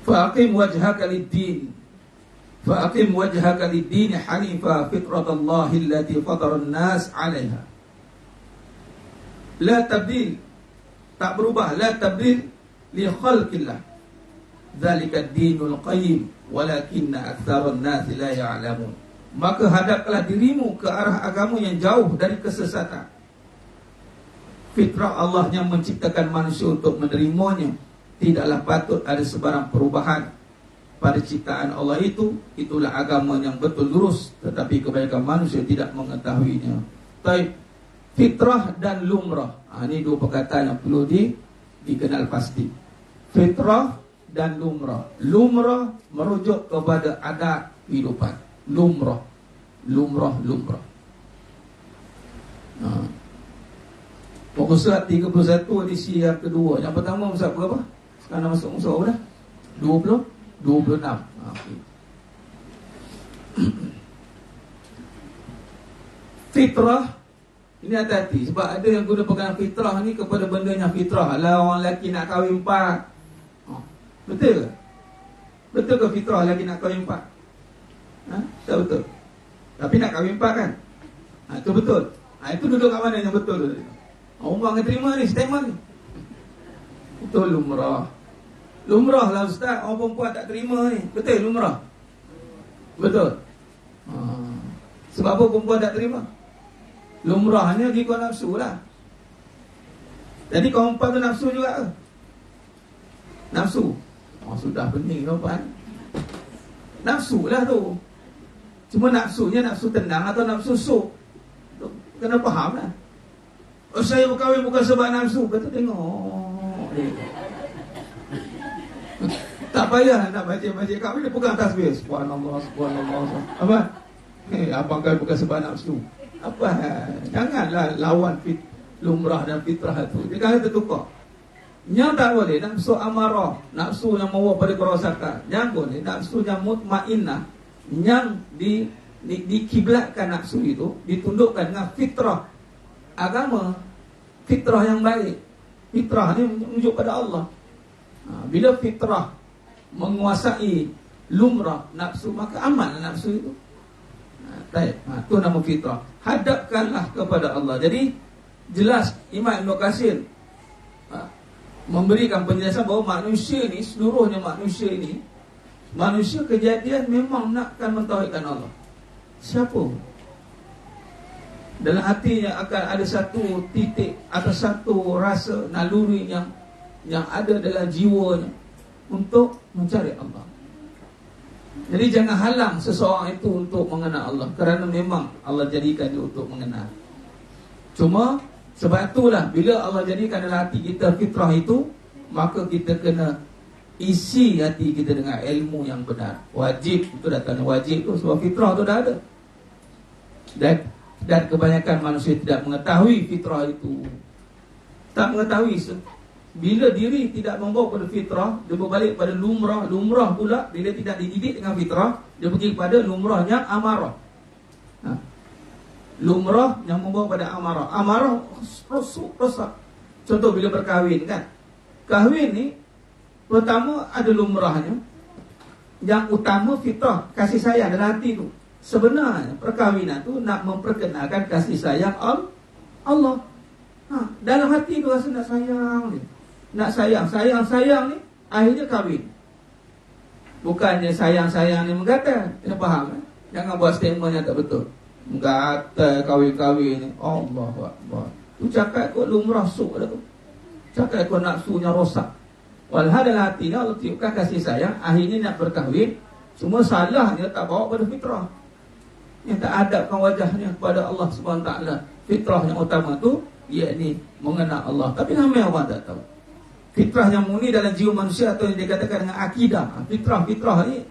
Fa'aqim wajhaka lid-din Fa'aqim wajhaka lid-din hanifa fitratallahi allati fatara an-nas 'alaiha. La tabdil, tak berubah, la tabdil li khalqillah. Dzalika ad-dinul qayyim walakinna aktsaran nas la ya'lamun. Maka hadaplah dirimu ke arah agama yang jauh dari kesesatan. Fitrah Allah yang menciptakan manusia untuk menerimanya. Tidaklah patut ada sebarang perubahan pada ciptaan Allah itu. Itulah agama yang betul lurus, tetapi kebanyakan manusia tidak mengetahuinya. Taib. Fitrah dan lumrah, ini dua perkataan yang perlu dikenal pasti. Fitrah dan lumrah. Lumrah merujuk kepada adat kehidupan. Lumrah. Muka surat 31 edisi yang kedua. Yang pertama muka berapa? Sekarang masuk muka berapa dah? 26. Okay. Fitrah, ini hati-hati. Sebab ada yang guna pegangan fitrah ni kepada benda yang fitrah. Lah orang lelaki nak kahwin 4. Betul ke? Betul ke fitrah lelaki nak kahwin 4? Tak betul. Tapi nak kahwin 4 kan? Itu betul. Itu duduk kat mana yang betul tu? Orang akan terima ni, statement ni. Betul lumrah. Lumrah lah ustaz, orang perempuan tak terima ni. Betul lumrah. Betul. Sebab apa perempuan tak terima? Lumrahnya ikut nafsu lah. Jadi kalau perempuan tu nafsu juga ke? Nafsu. Sudah pening perempuan. Nafsu lah tu. Cuma nafsunya nafsu tenang atau nafsu suk. Kena faham lah. Saya berkahwin bukan sebab nafsu. Kata tengok. Tak payah nak baca-baca kahwin, dia pegang tasbih. Subhanallah. Apa? Abang kahwin bukan sebab nafsu. Apa? Janganlah lawan lumrah dan fitrah itu. Dia kata tertukar. Yang tak boleh nafsu amarah, nafsu yang membawa pada kerosakan. Yang boleh nafsu yang mutmainnah, yang dikiblatkan nafsu itu, ditundukkan dengan fitrah agama, fitrah yang baik. Fitrah ni menunjuk pada Allah. Bila fitrah menguasai lumrah nafsu, maka aman nafsu itu. Itu nama fitrah. Hadapkanlah kepada Allah. Jadi jelas Imam Ibnu Katsir memberikan penjelasan bahawa manusia ni, seluruhnya manusia ini, manusia kejadian memang nakkan mentauhidkan Allah. Siapa? Dalam hatinya akan ada satu titik atau satu rasa naluri yang ada dalam jiwanya untuk mencari Allah. Jadi jangan halang seseorang itu untuk mengenal Allah, kerana memang Allah jadikan dia untuk mengenal. Cuma sebab itulah bila Allah jadikan dalam hati kita fitrah itu, maka kita kena isi hati kita dengan ilmu yang benar. Wajib itu datang, wajib itu sebab fitrah itu dah ada. Dan kebanyakan manusia tidak mengetahui fitrah itu. Tak mengetahui. Bila diri tidak membawa pada fitrah, dia berbalik pada lumrah. Lumrah pula bila tidak dididik dengan fitrah, dia pergi kepada lumrah yang amarah. Lumrah yang membawa pada amarah. Amarah rosak. Contoh bila berkahwin kan. Kahwin ni pertama ada lumrahnya. Yang utama fitrah, kasih sayang dalam hati tu. Sebenarnya perkahwinan tu nak memperkenalkan kasih sayang Allah. Dalam hati tu rasa nak sayang ni. Nak sayang ni, akhirnya kahwin. Bukannya sayang ni menggatal. Kena faham eh? Jangan buat statement yang tak betul. Menggatal kahwin-kahwin ni. Allahu Akbar. Tu cakap kot lumrah suk dah tu. Cakap kot nafsunya rosak. Walhal dalam hati Allah tiupkan kasih sayang, akhirnya nak berkahwin, semua salahnya tak bawa pada fitrah. Yang tak adabkan wajahnya kepada Allah SWT. Fitrah yang utama tu yakni mengenal Allah. Tapi ramai orang tak tahu. Fitrah yang murni dalam jiwa manusia atau yang dikatakan dengan akidah. Fitrah ni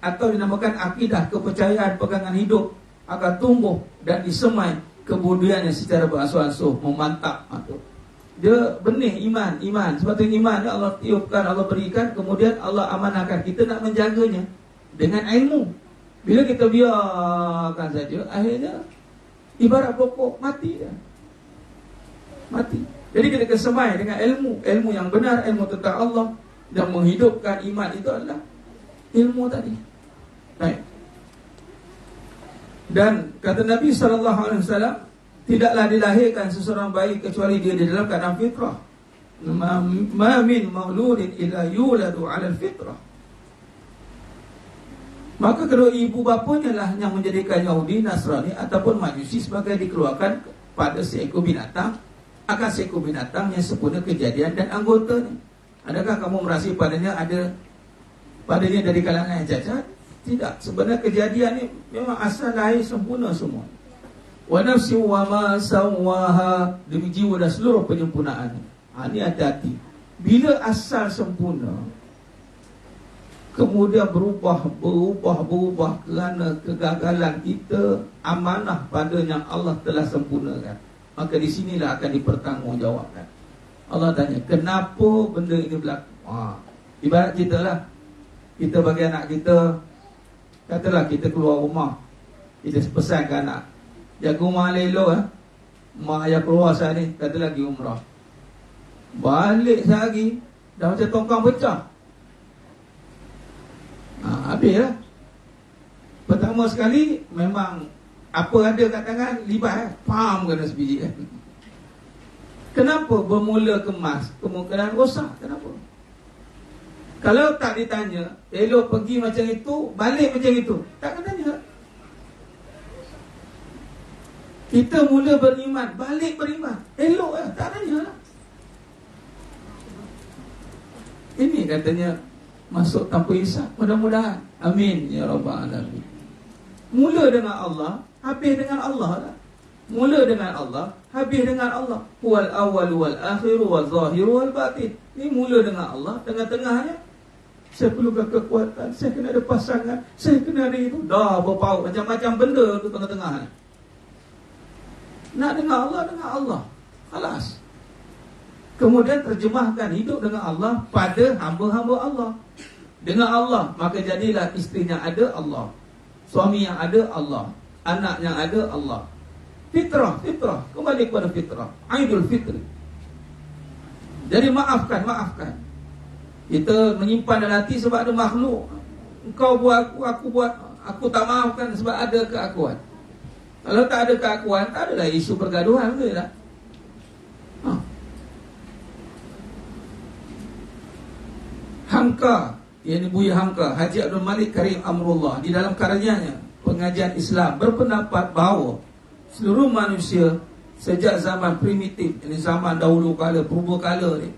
atau dinamakan akidah, kepercayaan, pegangan hidup akan tumbuh dan disemai kemudiannya secara berasuh-asuh, memantap. Dia benih iman. Sebab tu iman Allah tiupkan, Allah berikan, kemudian Allah amanahkan kita nak menjaganya dengan ilmu. Bila kita biarkan saja, akhirnya ibarat pokok mati dah. Mati. Jadi kita kesemai dengan ilmu yang benar, ilmu tentang Allah, dan menghidupkan iman itu adalah ilmu tadi. Baik. Dan kata Nabi SAW, tidaklah dilahirkan seseorang bayi kecuali dia di dalam keadaan fitrah. Ma min mauludin illa yuladu 'ala al-fitrah. Maka kedua ibu bapanya lah yang menjadikan Yahudi, Nasrani ataupun Majusi sebagai dikeluarkan pada seekor binatang, akan seekor binatang yang sempurna kejadian dan anggotanya. Adakah kamu merasa padanya dari kalangan yang cacat? Tidak. Sebenarnya kejadian ini memang asal lahir sempurna semua. Wa nafsi wa ma sawaha, demi jiwa dan seluruh penyempurnaan. Ini hati-hati. Bila asal sempurna, kemudian berubah kerana kegagalan kita, amanah pada yang Allah telah sempurnakan, maka di sinilah akan dipertanggungjawabkan. Allah tanya, kenapa benda ini berlaku? Ibarat kita lah, kita bagi anak kita, katalah kita keluar rumah, kita pesan ke anak, jaga rumah elok mak ayah keluar saat ni, katalah pergi umrah, balik sehari dah macam tongkang pecah. Habis lah. Pertama sekali memang apa ada kat tangan libat pam kena sebiji Kenapa bermula kemas, kemungkinan rosak? Kenapa? Kalau tak ditanya, elok pergi macam itu, balik macam itu, tak kena tanya. Kita mula beriman, balik beriman, elok tak tanya lah. Ini katanya masuk tanpa hisab, mudah-mudahan. Amin ya rabbal alamin. Mula dengan Allah, habis dengan Allah lah. Mula dengan Allah, habis dengan Allah. Huwal awwal wal akhir wal zahir wal batin. Ini mula dengan Allah, tengah-tengahnya saya perlukan kekuatan, saya kena ada pasangan, saya kena ada itu. Dah berpaut macam-macam benda tu tengah-tengahnya. Nak dengan Allah, Khalas. Kemudian terjemahkan hidup dengan Allah pada hamba-hamba Allah. Dengan Allah, maka jadilah isterinya ada Allah, suami yang ada Allah, anak yang ada Allah. Fitrah, kembali kepada fitrah, Aidul Fitri. Jadi maafkan. Kita menyimpan dalam hati sebab ada makhluk. Engkau buat aku buat, aku tak maafkan sebab ada keakuan. Kalau tak ada keakuan, tak adalah isu pergaduhan, betul tak? Hamka, yang Buya Hamka, Haji Abdul Malik Karim Amrullah, di dalam karyanya Pengajian Islam, berpendapat bahawa seluruh manusia sejak zaman primitif, ini zaman dahulu kala, purba kala ni,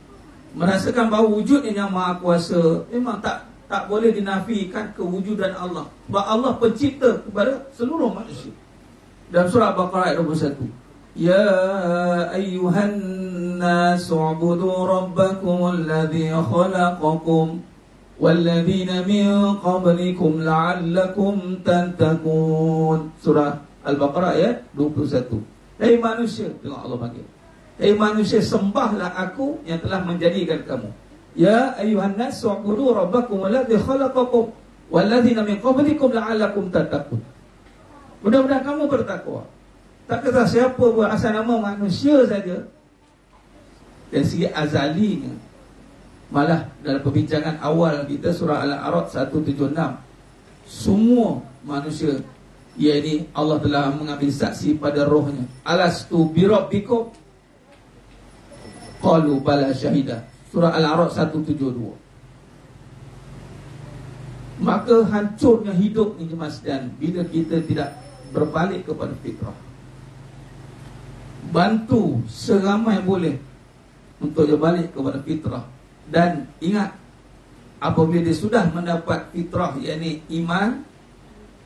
merasakan bahawa wujudnya yang Maha Kuasa memang tak boleh dinafikan kewujudan Allah. Sebab Allah pencipta kepada seluruh manusia. Dalam surah Al-Baqarah ayat 21, Ya ayyuhan nasu ubudu rabbakum alladhi khalaqakum walladzina min qablikum la'allakum tattaqun. Surah Al-Baqarah ayat 21. Hei manusia, tengok Allah panggil, hei manusia, sembahlah aku yang telah menjadikan kamu. Ya ayyuhan nasu ubudu rabbakum alladhi khalaqakum walladzina min qablikum la'allakum tattaqun. Mudah-mudahan kamu bertakwa. Tak kata siapa buat asal nama manusia saja. Dari segi azalinya, malah dalam perbincangan awal kita surah Al-A'raf 176, semua manusia, iaitu Allah telah mengambil saksi pada rohnya. Alastu birabbikum qalu bala syahida. Surah Al-A'raf 172. Maka hancurnya hidup ni jemaah sekalian bila kita tidak berbalik kepada fitrah. Bantu seramai boleh untuk dia balik kepada fitrah. Dan ingat, apabila dia sudah mendapat fitrah, yakni iman,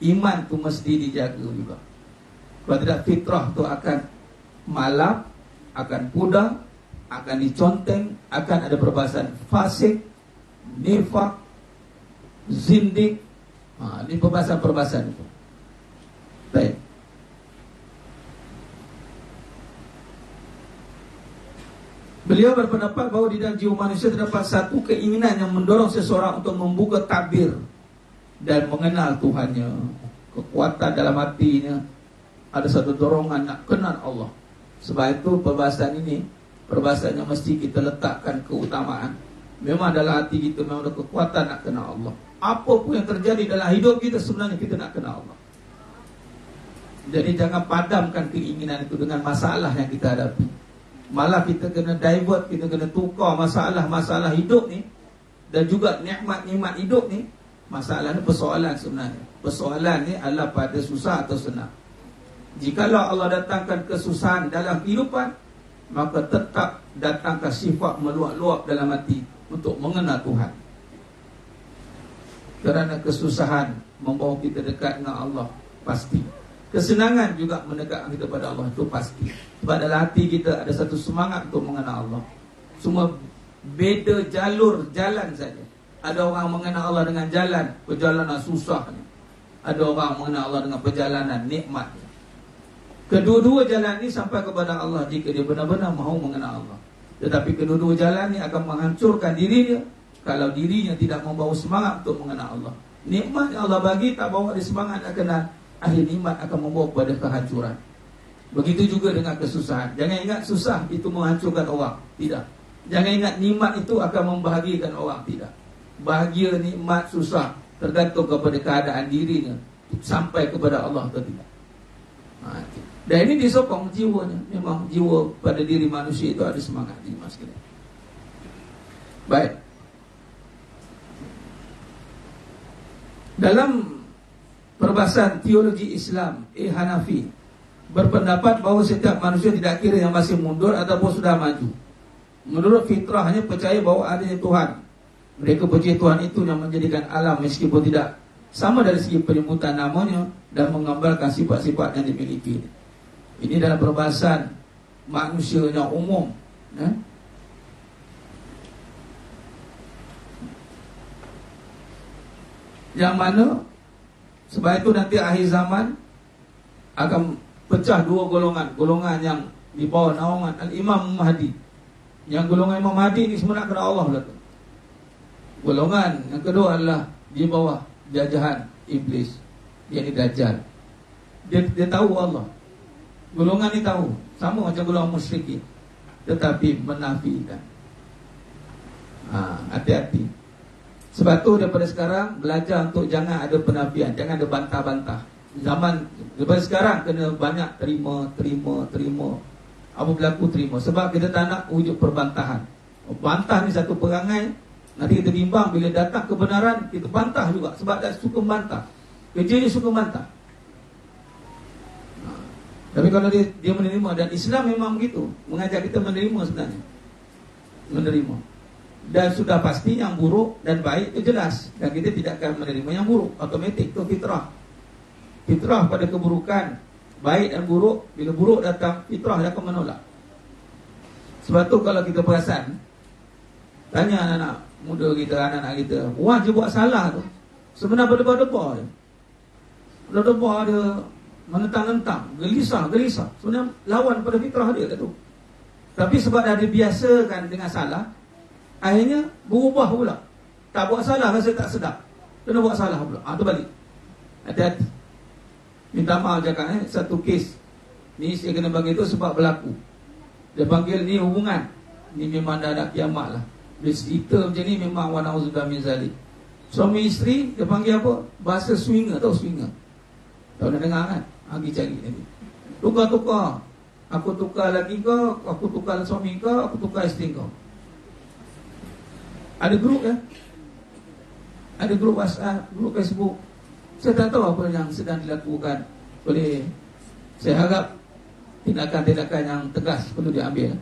iman tu mesti dijaga juga. Kalau tidak, fitrah tu akan malap, akan pudar, akan diconteng, akan ada perbahasan fasik, nifak, zindik. Ini perbahasan-perbahasan itu. Baik. Beliau berpendapat bahawa di dalam jiwa manusia terdapat satu keinginan yang mendorong seseorang untuk membuka tabir dan mengenal Tuhannya. Kekuatan dalam hatinya, ada satu dorongan nak kenal Allah. Sebab itu perbahasannya mesti kita letakkan keutamaan. Memang dalam hati kita memang ada kekuatan nak kenal Allah. Apa pun yang terjadi dalam hidup kita, sebenarnya kita nak kenal Allah. Jadi jangan padamkan keinginan itu dengan masalah yang kita hadapi. Malah kita kena divert, kita kena tukar masalah-masalah hidup ni, dan juga nikmat-nikmat hidup ni. Masalah ni persoalan sebenarnya. Persoalan ni adalah pada susah atau senang. Jikalau Allah datangkan kesusahan dalam kehidupan, maka tetap datangkan sifat meluap-luap dalam hati untuk mengenal Tuhan. Kerana kesusahan membawa kita dekat dengan Allah, pasti. Kesenangan juga mendekatkan kita pada Allah, itu pasti. Sebab dalam hati kita ada satu semangat untuk mengenal Allah. Semua beda jalan saja. Ada orang mengenal Allah dengan jalan perjalanan susahnya. Ada orang mengenal Allah dengan perjalanan nikmatnya. Kedua-dua jalan ini sampai kepada Allah jika dia benar-benar mahu mengenal Allah. Tetapi kedua-dua jalan ini akan menghancurkan dirinya kalau dirinya tidak membawa semangat untuk mengenal Allah. Nikmat yang Allah bagi tak bawa dia semangat nak kenal, akhir nikmat akan membawa kepada kehancuran. Begitu juga dengan kesusahan. Jangan ingat susah itu menghancurkan orang. Tidak. Jangan ingat nikmat itu akan membahagiakan orang. Tidak. Bahagia, nikmat, susah tergantung kepada keadaan dirinya sampai kepada Allah atau tidak. Dan ini disokong jiwanya. Memang jiwa pada diri manusia itu ada semangat di mas kita. Baik. Dalam perbahasan teologi Islam, Hanafi berpendapat bahawa setiap manusia tidak kira yang masih mundur ataupun sudah maju. Menurut fitrahnya percaya bahawa adanya Tuhan. Mereka percaya Tuhan itu yang menjadikan alam meskipun tidak sama dari segi penyebutan namanya dan menggambarkan sifat-sifat yang dimiliki. Ini dalam perbahasan manusia yang umum. Yang mana sebab itu nanti akhir zaman akan pecah dua golongan. Golongan yang di bawah naungan Al-Imam Mahdi. Yang golongan Imam Mahdi ni semua nak kenal Allah pula tu. Golongan yang kedua adalah di bawah jajahan iblis, yakni Dajjal. Dia tahu Allah. Golongan ni tahu, sama macam golongan musyrikin, tetapi menafikan. Hati-hati. Sebab tu daripada sekarang belajar untuk jangan ada penafian, jangan ada bantah-bantah. Zaman daripada sekarang kena banyak terima. Apa berlaku terima. Sebab kita tak nak wujud perbantahan. Bantah ni satu perangai. Nanti kita bimbang bila datang kebenaran kita bantah juga. Sebab dia suka bantah. Kerja dia suka bantah. Tapi kalau dia menerima, dan Islam memang begitu, mengajak kita menerima sebenarnya. Menerima. Dan sudah pasti yang buruk dan baik itu jelas. Dan kita tidak akan menerima yang buruk. Automatik, itu fitrah. Fitrah pada keburukan, baik dan buruk. Bila buruk datang, fitrah dia akan menolak. Sebab tu kalau kita perasan, tanya anak-anak muda kita, anak-anak kita, orang je buat salah tu sebenarnya berdebar-debar je. Berdebar dia, menentang-nentang, gelisah. Sebenarnya lawan pada fitrah dia tu. Tapi sebab dah dibiasakan dengan salah, akhirnya berubah pula. Tak buat salah rasa tak sedap, kena buat salah pula. Tu balik. Hati-hati. Minta maaf cakap satu kes ni saya kena bagi tu sebab berlaku. Dia panggil ni hubungan, ni memang dah ada kiamat lah. Dia cerita macam ni memang wa na'udzubillah min zalik. Suami isteri dia panggil apa? Bahasa swinger, tahu swinger? Tahu dah dengar kan? Pergi cari nanti. Tukar-tukar. Aku tukar lagi kau, aku tukar suami kau, aku tukar isteri kau. Ada grup ya? Ada grup WhatsApp, grup Facebook. Saya tak tahu apa yang sedang dilakukan oleh. Saya harap tindakan-tindakan yang tegas perlu diambil.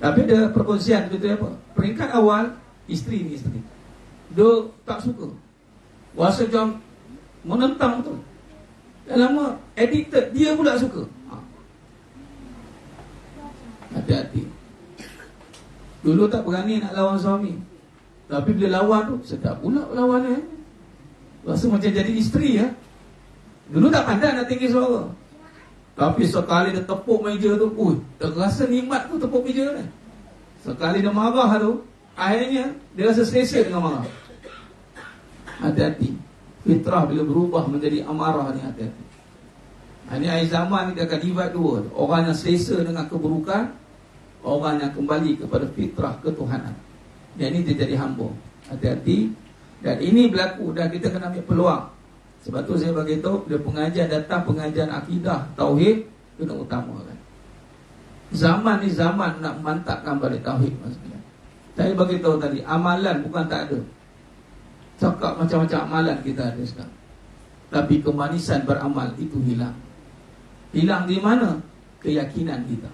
Tapi ada perkongsian gitu apa. Peringkat awal, isteri ni isteri. Dia tak suka. Rasa macam menentang betul. Dan lama addicted, dia pula suka. Hati-hati. Dulu tak berani nak lawan suami, tapi bila lawan tu sedap pula lawannya. Rasa macam jadi isteri ya. Dulu tak pandai nak tinggi suara, tapi sekali dia tepuk meja tu, terasa nikmat tu tepuk meja ni. Sekali dia marah tu, akhirnya dia rasa selesa dengan marah. Hati-hati. Fitrah bila berubah menjadi amarah ni, hati-hati. Ini akhir zaman kita akan divide dua. Orang yang selesa dengan keburukan, orang yang kembali kepada fitrah ketuhanan. Dan ini dia jadi hamba. Hati-hati. Dan ini berlaku dan kita kena ambil peluang. Sebab tu saya beritahu, bila pengajian datang, pengajian akidah, tauhid, kena utamakan. Zaman ni zaman nak mantapkan balik tauhid, maksudnya. Saya beritahu tadi, amalan bukan tak ada. Cakap macam-macam amalan kita ada sekarang, tapi kemanisan beramal itu hilang. Hilang di mana? Keyakinan kita.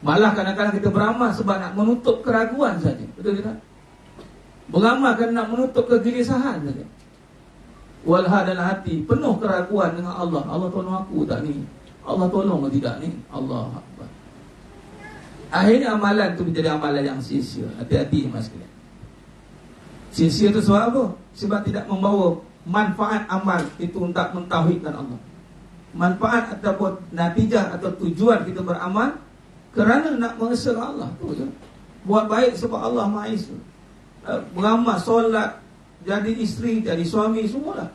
Malah kadang-kadang kita beramal sebab nak menutup keraguan saja. Betul tidak? Beramal kerana nak menutup kegelisahan saja. Walha dalam hati penuh keraguan dengan Allah. Allah tolong aku tak ni? Allah tolong ke tidak ni? Allah Akbar. Akhirnya amalan itu menjadi amalan yang sia-sia. Hati-hati mas sekalian. Sia-sia itu sebab apa? Sebab tidak membawa manfaat amal itu untuk mentauhidkan Allah. Manfaat ataupun natijah atau tujuan kita beramal kerana nak mengesahkan Allah. Itu je. Buat baik sebab Allah Maha Esa. Beramal, solat, jadi isteri, jadi suami, semualah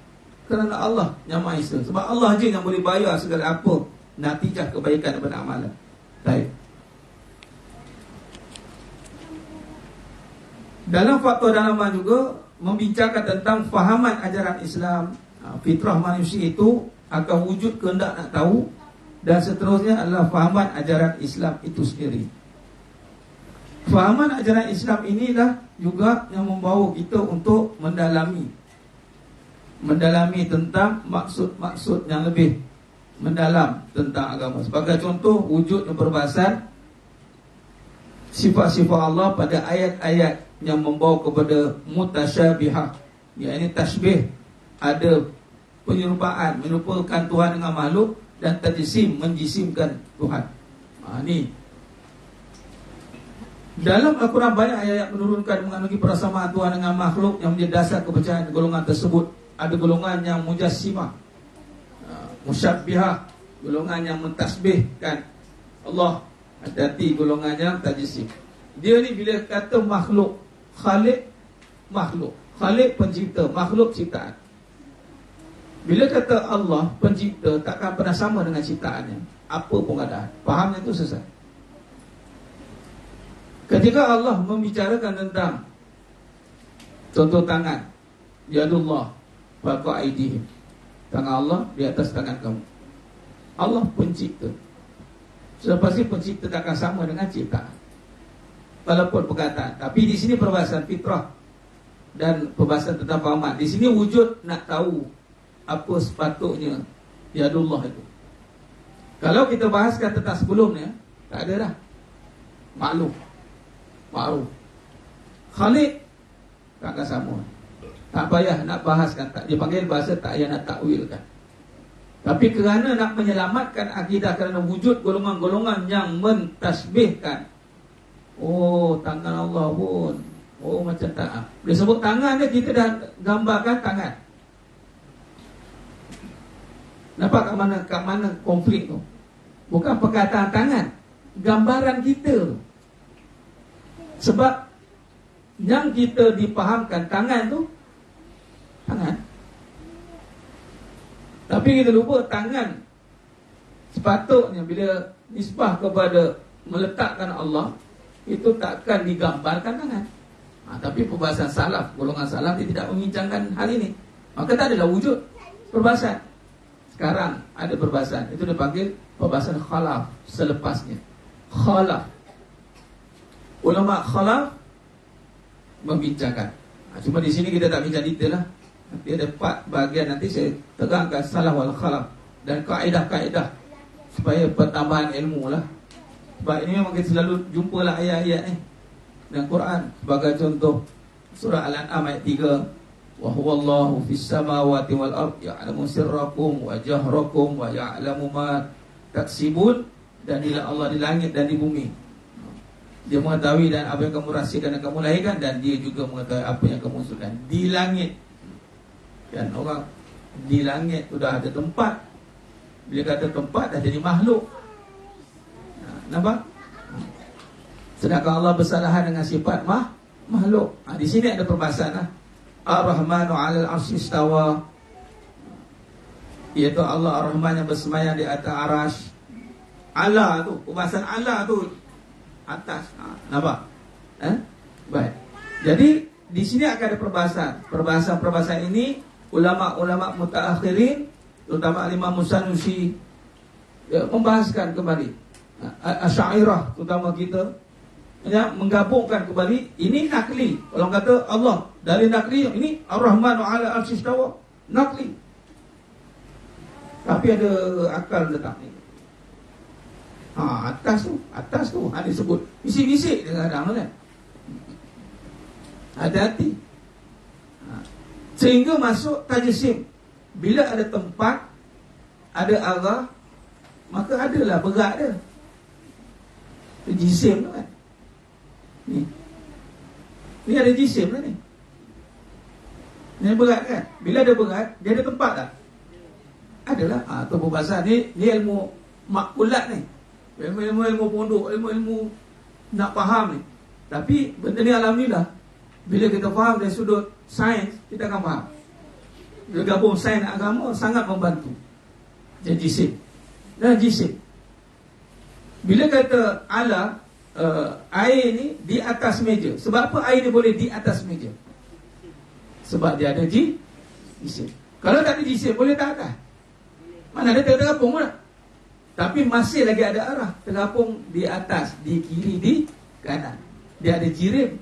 kerana Allah yang Maha Esa. Sebab Allah je yang boleh bayar segala apa natijah kebaikan daripada amalan. Baik. Dalam faktor dalaman juga membincangkan tentang fahaman ajaran Islam. Fitrah manusia itu akan wujud kehendak nak tahu, dan seterusnya adalah fahaman ajaran Islam itu sendiri. Fahaman ajaran Islam inilah juga yang membawa kita untuk mendalami tentang maksud-maksud yang lebih mendalam tentang agama. Sebagai contoh, wujudnya perbahasan sifat-sifat Allah pada ayat-ayat yang membawa kepada mutasyabihah, iaitu tasbih, ada penyerupaan, menyerupakan Tuhan dengan makhluk, dan tajsim, menjisimkan Tuhan. Ini dalam Al-Quran banyak ayat menurunkan mengenai persamaan Tuhan dengan makhluk yang menjadi dasar kepercayaan golongan tersebut. Ada golongan yang mujassimah, musyabbihah, golongan yang mentasbihkan Allah. Hati-hati golongan yang tajsim. Dia ni bila kata makhluk, Khalik makhluk, Khalik pencipta, makhluk ciptaan. Bila kata Allah pencipta, takkan pernah sama dengan ciptaannya, apa pun keadaan. Fahamnya itu sesat. Ketika Allah membicarakan tentang contoh tangan, yadullah faqa aidihim, tangan Allah di atas tangan kamu. Allah pencipta. Sudah pasti pencipta takkan sama dengan ciptaan, walaupun perkataan. Tapi di sini perbahasan fitrah dan perbahasan tentang fahaman. Di sini wujud nak tahu apa sepatutnya yadullah itu. Kalau kita bahaskan tentang sebelumnya, tak ada dah. Maklum, ma'ruf. Khalik takkan sama. Tak payah nak bahaskan, tak. Dia panggil bahasa tak payah nak takwilkan. Tapi kerana nak menyelamatkan akidah, kerana wujud golongan-golongan yang mentasbihkan, tangan Allah pun, macam tak. Bila sebut tangan dia, kita dah gambarkan tangan. Nampak kat mana konflik tu? Bukan perkataan tangan, gambaran kita tu. Sebab yang kita dipahamkan tangan tu, tangan. Tapi kita lupa tangan sepatutnya bila nisbah kepada meletakkan Allah, itu takkan digambarkan tangan. Tapi perbahasan salaf, golongan salaf, dia tidak membincangkan hal ini. Maka tak adalah wujud perbahasan. Sekarang ada perbahasan, itu dipanggil perbahasan khalaf, selepasnya. Khalaf, ulama khalaf membincangkan. Cuma di sini kita tak bincang detail lah. Nanti ada 4 bahagian, nanti saya terangkan salah wal khalaf dan kaedah-kaedah supaya pertambahan ilmu lah. Sebab ini memang kita selalu jumpalah ayat-ayat ni dalam Quran. Sebagai contoh surah Al-An'am ayat 3, wa huwallahu fis samawati wal ardi ya'lamu sirrakum wa jahrakum wa ya'lamu ma taksibun. Dan inilah Allah di langit dan di bumi. Dia mengetahui dan apa yang kamu rahsiakan dan kamu lahirkan, dan dia juga mengetahui apa yang kamu usulkan di langit. Dan orang di langit sudah ada tempat. Bila kata tempat dah jadi makhluk. Nampak? Sedangkan Allah bersalahan dengan sifat makhluk. Di sini ada perbahasan Ar-Rahmanu 'alal 'arsy istawa, iaitu Allah Ar-Rahman yang bersemayam di atas arasy. Allah tu, perbahasan Allah tu atas. Nampak? Baik. Jadi di sini akan ada perbahasan. Perbahasan ini ulama-ulama mutaakhirin, terutama Imam Sanusi, membahaskan kembali. Asy'ariyah terutama kita, ya, menggabungkan kembali. Ini nakli. Kalau kata Allah dari nakli, ini Ar-Rahmanu 'ala 'arsy istawa, nakli. Tapi ada akal letak ni. Atas tu ada sebut bisik-bisik kadang-kadang kan. Hati-hati. Sehingga masuk tajsim. Bila ada tempat, ada arah, maka adalah berat dia. Jisim tu kan. Ni ada jisim lah ni. Ni berat kan. Bila ada berat, dia ada tempat tak? Adalah. Tu perbahasan ni ilmu makulat ni. Ilmu pondok, ilmu nak faham ni. Tapi benda ni alhamdulillah, bila kita faham dari sudut sains, kita akan faham. Bila gabung sains dan agama sangat membantu. Jadi jisim. Dan jisim. Bila kata ala, air ni di atas meja. Sebab apa air ni boleh di atas meja? Sebab dia ada jisim. Kalau tak ada jisim, boleh tak atas? Mana ada tergabung pun. Tapi masih lagi ada arah. Tergabung di atas, di kiri, di kanan. Dia ada jirim.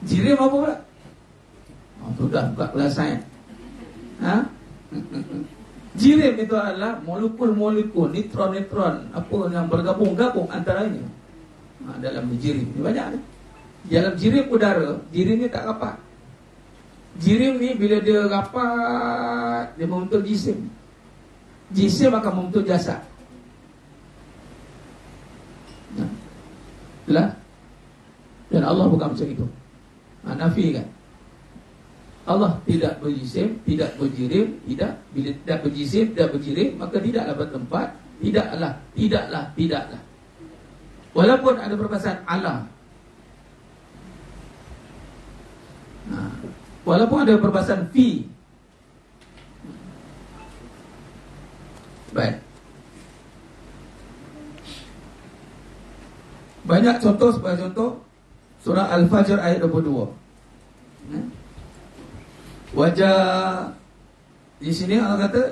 Jirim apa pula? Sudah buka kelas sains. Jirim itu adalah molekul-molekul, neutron-neutron, apa yang bergabung-gabung antaranya. Dalam jirim ni banyak ni. Dalam jirim udara, jirim ni tak rapat. Jirim ni bila dia rapat, dia membentuk jisim. Jisim akan membentuk jasad. Dan Allah bukan macam itu. Nafi kan. Allah tidak berjisim, tidak berjirim, tidak. Bila tidak berjisim, tidak berjirim, maka tidaklah bertempat. Tidaklah. Walaupun ada perbahasan Allah. Walaupun ada perbahasan fi. Baik. Banyak contoh, sebagai contoh surah Al-Fajr ayat 22. Wajah di sini Allah kata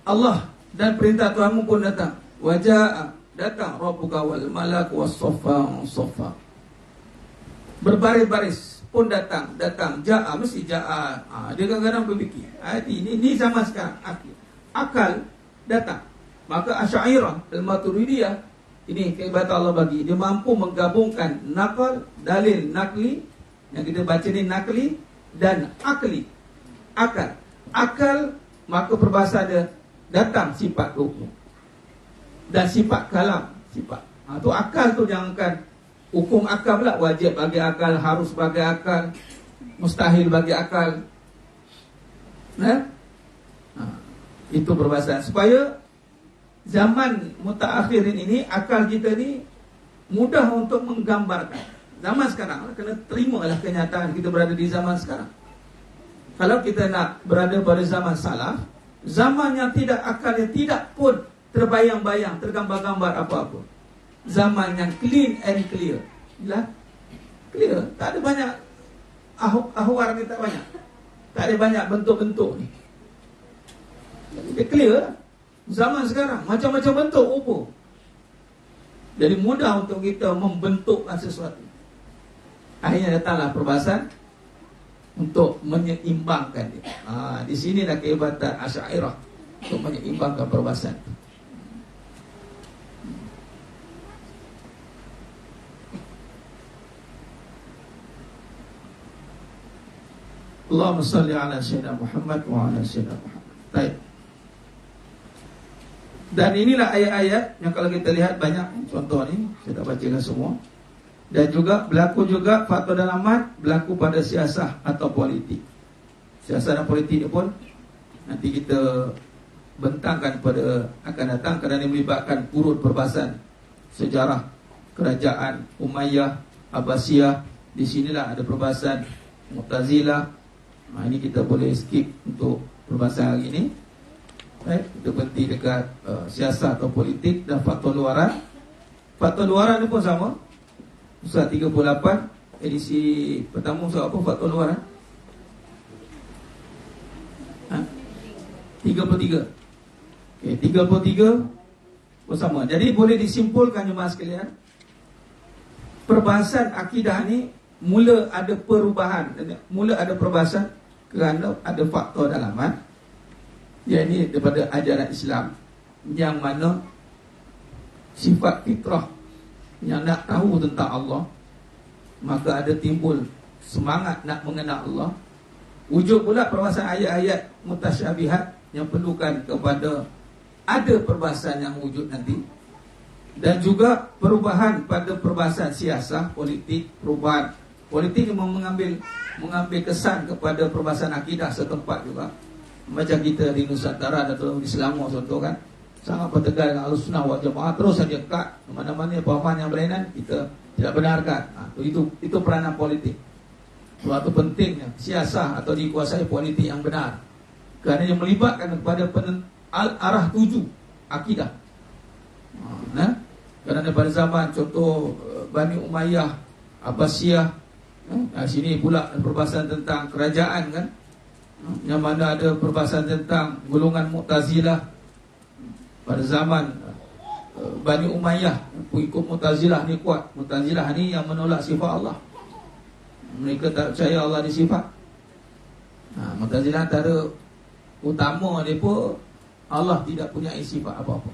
Allah dan perintah Tuhanmu pun datang. Wajah datang Rabbuka wal malak was-saffan saffa. Berbaris-baris pun datang. Ja'a mesti ja'a. Dia kadang-kadang berfikir. Ini zaman sekarang. Akal datang. Maka Asy'ariyah Al-Maturidiyah, ini kehebatan Allah bagi. Dia mampu menggabungkan nakal, dalil nakli, yang kita baca ni nakli, dan akli, akal, maka perbahasan dia datang sifat hukum dan sifat kalam, sifat. Tu akal tu jangankan hukum akal pula, wajib bagi akal, harus bagi akal, mustahil bagi akal. Itu perbahasan supaya zaman mutaakhirin ini akal kita ni mudah untuk menggambarkan. Zaman sekarang kena terimalah kenyataan kita berada di zaman sekarang. Kalau kita nak berada pada zaman salaf, zaman yang tidak akal, yang tidak pun terbayang-bayang, tergambar-gambar apa-apa. Zaman yang clean and clear. Clear, tak ada banyak ahwar ni, tak banyak. Tak ada banyak bentuk-bentuk ni. Dia clear. Zaman sekarang macam-macam bentuk rupa. Jadi mudah untuk kita membentukkan sesuatu. Akhirnya datanglah perbahasan untuk menyeimbangkan dia. Di sinilah kehebatan Asy'ariyah untuk menyeimbangkan perbahasan. Allahumma salli ala sayyidina Muhammad wa ala sayyidina Muhammad. Baik. Dan inilah ayat-ayat yang kalau kita lihat banyak contoh ni, saya tak bacakan semua. Dan juga berlaku juga fatwa dalaman berlaku pada siasah atau politik. Siasah dan politik ni pun nanti kita bentangkan pada akan datang kerana melibatkan urut perbahasan sejarah kerajaan Umayyah, Abbasiyah. Di sinilah ada perbahasan Mu'tazilah. Ini kita boleh skip untuk perbahasan hari ini. Baik, kita berhenti dekat siasat atau politik dan fatwa luaran. Fatwa luaran ni pun sama. Ustaz 38 edisi pertama Ustaz apa fatwa luaran? 33. Okey, 33 pun sama. Jadi boleh disimpulkan jemaah sekalian, perbahasan akidah ni mula ada perubahan, mula ada perbahasan kerana ada faktor dalaman, yakni daripada ajaran Islam yang mana sifat fitrah yang nak tahu tentang Allah, maka ada timbul semangat nak mengenal Allah. Wujud pula perbahasan ayat-ayat mutasyabihat yang perlukan kepada ada perbahasan yang wujud nanti. Dan juga perubahan pada perbahasan siasah, politik, perubahan politik yang mengambil kesan kepada perbahasan akidah setempat juga. Macam kita di Nusantara atau di Selangor contoh kan, sangat bertegar dengan Ahlussunnah wal Jamaah, terus saja kat mana-mana pemahaman yang berlainan kita tidak benarkan. Itu peranan politik. Suatu pentingnya siasah atau dikuasai politik yang benar, kerana yang melibatkan kepada arah tuju akidah. Kerana pada zaman contoh Bani Umayyah, Abbasiyah, sini pula perbahasan tentang kerajaan kan, yang mana ada perbahasan tentang golongan Mu'tazilah. Pada zaman Bani Umayyah, pengikut Mu'tazilah ni kuat. Mu'tazilah ni yang menolak sifat Allah. Mereka tak percaya Allah disifat. Mu'tazilah antara utama mereka, Allah tidak punya sifat apa-apa.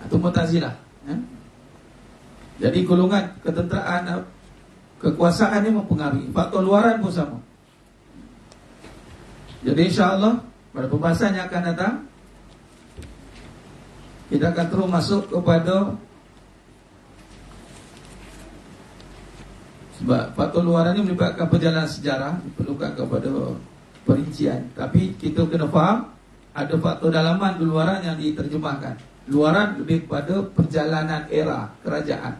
Itu Mu'tazilah. Jadi golongan ketenteraan, kekuasaan ni mempengaruhi. Faktor luaran pun sama. Jadi insya-Allah pada pembahasan yang akan datang kita akan terus masuk kepada, sebab faktor luaran ini melibatkan perjalanan sejarah, diperlukan kepada perincian. Tapi kita kena faham ada faktor dalaman di luaran yang diterjemahkan. Luaran lebih kepada perjalanan era kerajaan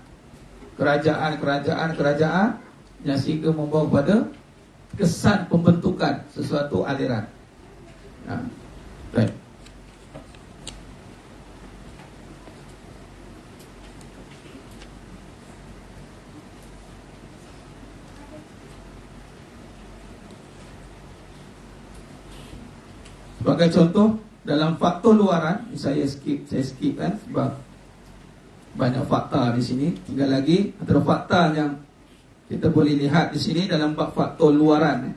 yang sehingga membawa kepada kesan pembentukan sesuatu aliran. Baik. Sebagai contoh, dalam faktor luaran, saya skip kan, sebab banyak fakta di sini. Tinggal lagi antara fakta yang kita boleh lihat di sini dalam bab faktor luaran.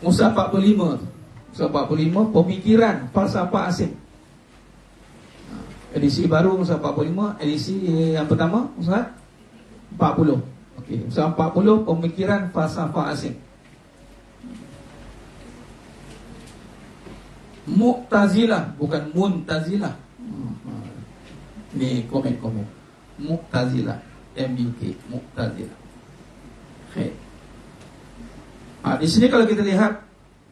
Musa 45, pemikiran falsafah asing. Edisi baru Musa 45, edisi yang pertama Musa 40. Okey, Musa 40 pemikiran falsafah asing. Mu'tazilah, bukan Muntazilah. Ni komen. Mu'tazilah, MUK, Mu'tazilah. Okay. Di sini kalau kita lihat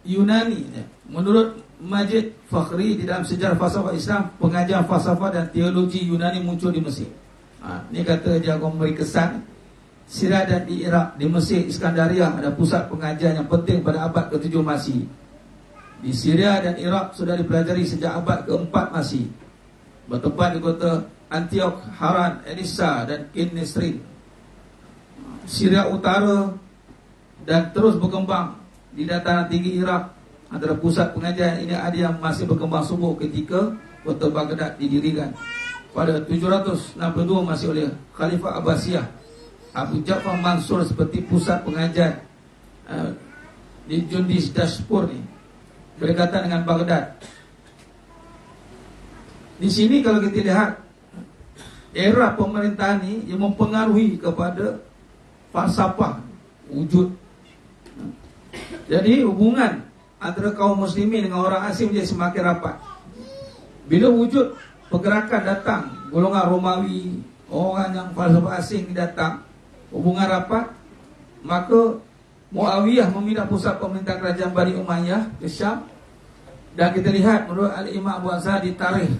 Yunani, menurut Majid Fakhri di dalam sejarah falsafah Islam, pengajar falsafah dan teologi Yunani muncul di Mesir. Ni kata dia memberi kesan. Syria dan di Iraq, di Mesir, Iskandaria ada pusat pengajian yang penting pada abad ke-7 Masih. Di Syria dan Iraq sudah dipelajari sejak abad ke-4 Masih. Bertempat di kota Antioch, Haran, Elisa dan Kinesrin. Syria Utara dan terus berkembang di dataran tinggi Iraq. Antara pusat pengajian ini ada yang masih berkembang subur ketika kota Baghdad didirikan pada 762 masih oleh Khalifah Abbasiyah Abu Ja'far Mansur seperti pusat pengajian di Jundis Dashpur ni. berdekatan dengan Baghdad. Di sini kalau kita lihat era pemerintahan ini yang mempengaruhi kepada falsafah wujud. Jadi hubungan antara kaum muslimin dengan orang asing menjadi semakin rapat. Bila wujud pergerakan datang, golongan Romawi, orang yang falsafah asing datang, hubungan rapat, maka Muawiyah memindah pusat pemerintah kerajaan Bani Umayyah ke Syam. Dan kita lihat menurut Al-Imam Abu Azhari di tarikh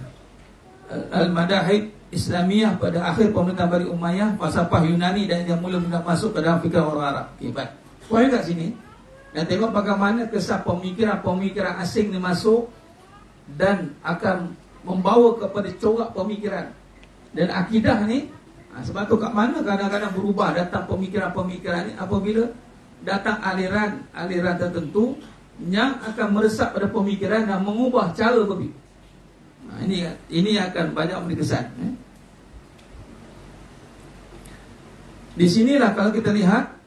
Al-Madahib Islamiyah pada akhir pemerintahan Bani Umayyah, falsafah Yunani dan yang mula masuk ke dalam fikiran orang Arab. Okay, baik. Poin kat sini dan tengok bagaimana kesan pemikiran asing ni masuk dan akan membawa kepada corak pemikiran dan akidah ni. Sebab tu kat mana kadang-kadang berubah datang pemikiran-pemikiran ni apabila datang aliran tertentu yang akan meresap pada pemikiran dan mengubah cara berfikir. Ini akan banyak memberi kesan. Di sinilah kalau kita lihat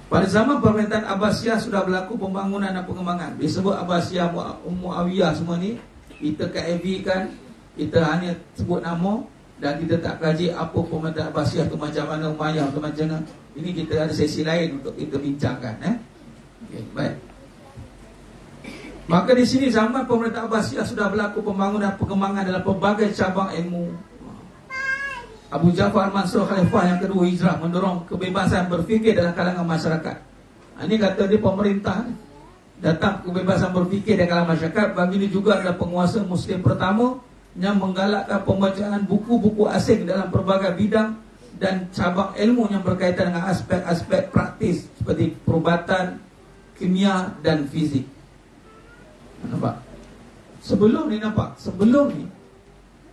pada zaman pemerintahan Abbasiyah sudah berlaku pembangunan dan pengembangan. Disebut Abbasiyah, Muawiyah semua ni kita KFV-kan, kita hanya sebut nama dan kita tak kaji apa pemerintahan Abbasiyah tu macam mana, Umayyah tu macam mana. Ini kita ada sesi lain untuk kita bincangkan. Okay, baik. Maka di sini zaman pemerintah Abbasiyah sudah berlaku pembangunan dan pengembangan dalam pelbagai cabang ilmu. Abu Ja'far Mansur Khalifah yang kedua hijrah mendorong kebebasan berfikir dalam kalangan masyarakat. Ini kata dia pemerintah datang kebebasan berfikir dalam kalangan masyarakat. Bagi ini juga adalah penguasa Muslim pertama yang menggalakkan pembacaan buku-buku asing dalam pelbagai bidang dan cabang ilmu yang berkaitan dengan aspek-aspek praktis seperti perubatan, kimia dan fizik. Nampak? Sebelum ni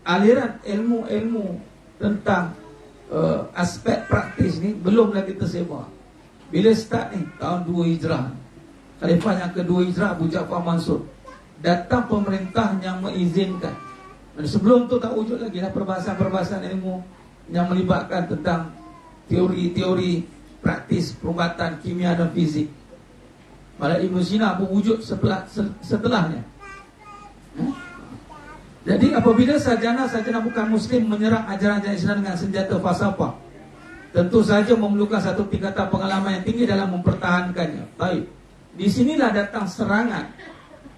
aliran ilmu-ilmu tentang aspek praktis ni belum lagi tersebar. Bila start ni tahun 2 Hijrah, Khalifah yang kedua Hijrah Abu Ja'far Mansur, datang pemerintah yang mengizinkan. Dan sebelum tu tak wujud lagi lah perbahasan-perbahasan ilmu yang melibatkan tentang teori-teori praktis perubatan, kimia dan fizik. Malah Ibn Sina berwujud setelahnya. Jadi apabila sarjana bukan Muslim menyerang ajaran-ajaran Islam dengan senjata falsafah, tentu saja memerlukan satu tingkatan pengalaman yang tinggi dalam mempertahankannya. Baik. Di sinilah datang serangan.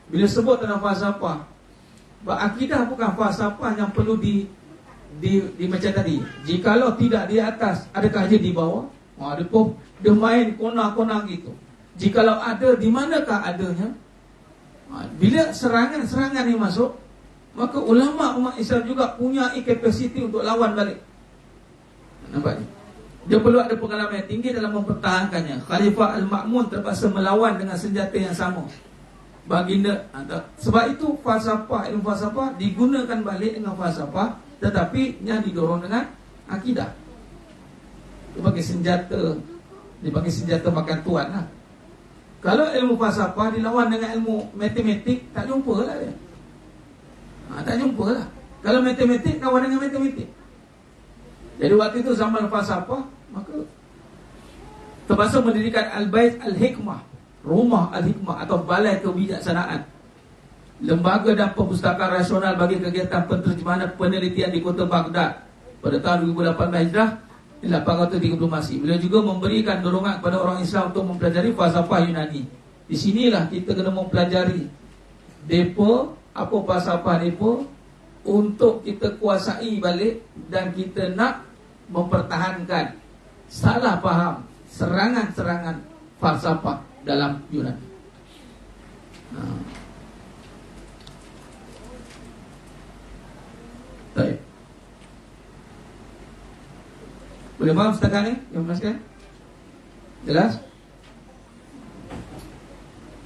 Bila sebut tentang falsafah, akidah bukan falsafah yang perlu di macam tadi. Jikalau tidak di atas, adakah dia di bawah? Dia main konang-konang gitu. Jikalau ada, di manakah adanya? Bila serangan ni masuk, maka ulama umat Islam juga punya capacity untuk lawan balik. Nampak ni? Dia perlu ada pengalaman yang tinggi dalam mempertahankannya. Khalifah Al-Ma'mun terpaksa melawan dengan senjata yang sama. Baginda, sebab itu ilmu falsafah digunakan balik dengan falsafah, tetapi yang didorong dengan akidah. Dia bagi senjata makan tuan lah. Kalau ilmu falsafah dilawan dengan ilmu matematik, tak jumpa lah dia. Tak jumpa lah. Kalau matematik, lawan dengan matematik. Jadi waktu itu zaman falsafah, maka terpaksa mendirikan Al-Bait Al-Hikmah, Rumah Al-Hikmah atau Balai Kebijaksanaan, lembaga dan perpustakaan rasional bagi kegiatan penterjemahan dan penelitian di kota Baghdad pada tahun 2018 Hijrah 830 Masih. Beliau juga memberikan dorongan kepada orang Islam untuk mempelajari falsafah Yunani. Di sinilah kita kena mempelajari depa, apa falsafah depa, untuk kita kuasai balik dan kita nak mempertahankan salah faham serangan-serangan falsafah dalam Yunani. Baik. Boleh faham setakat ni? Yang menjelaskan? Jelas?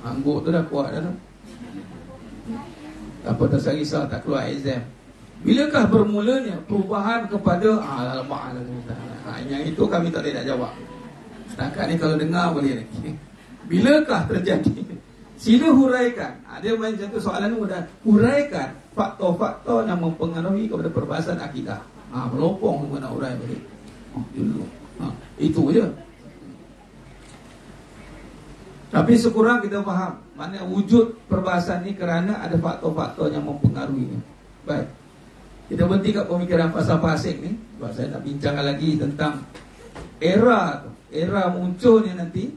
Angguk tu dah kuat dah tu. Apa tak risau tak keluar exam. Bilakah bermulanya perubahan kepada yang itu kami tak boleh nak jawab. Setakat ni kalau dengar boleh lagi. Bilakah terjadi? Sila huraikan. Dia main satu soalan ni mudah. Huraikan faktor-faktor yang mempengaruhi kepada perbahasan akidah. Melopong semua nak hurai balik. Dulu. Itu je. Tapi sekurang kita faham mana wujud perbahasan ni kerana ada faktor-faktor yang mempengaruhinya. Baik, kita berhenti kat pemikiran falsafah asing ni, sebab saya nak bincang lagi tentang era munculnya nanti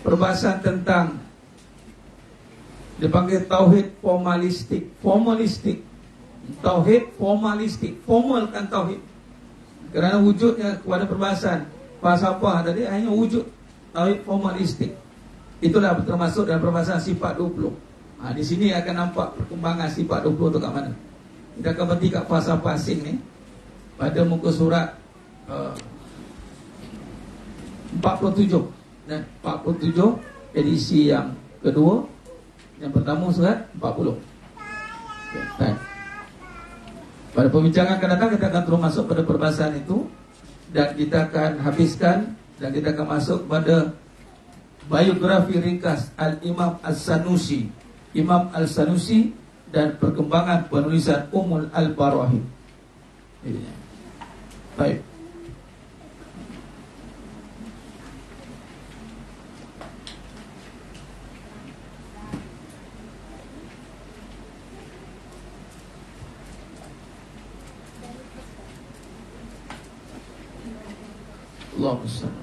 perbahasan tentang dia panggil tauhid formalistik. Tauhid formalistik, formalkan tauhid. Kerana wujudnya kepada perbahasan falsafah tadi hanya wujud tauhid formalistik. Itulah termasuk dalam perbahasan sifat 20. Di sini akan nampak perkembangan sifat 20 tu kat mana. Kita akan berhenti kat falsafah asing ni pada muka surat 47 dan 47 edisi yang kedua. Yang pertama surat 40. Okay, pada pembincangan akan datang kita akan terus masuk pada perbahasan itu, dan kita akan habiskan dan kita akan masuk pada biografi ringkas Al-Imam As-Sanusi, Imam Al-Sanusi, dan perkembangan penulisan Ummul Al-Barahim. Baik. Allahumma salli.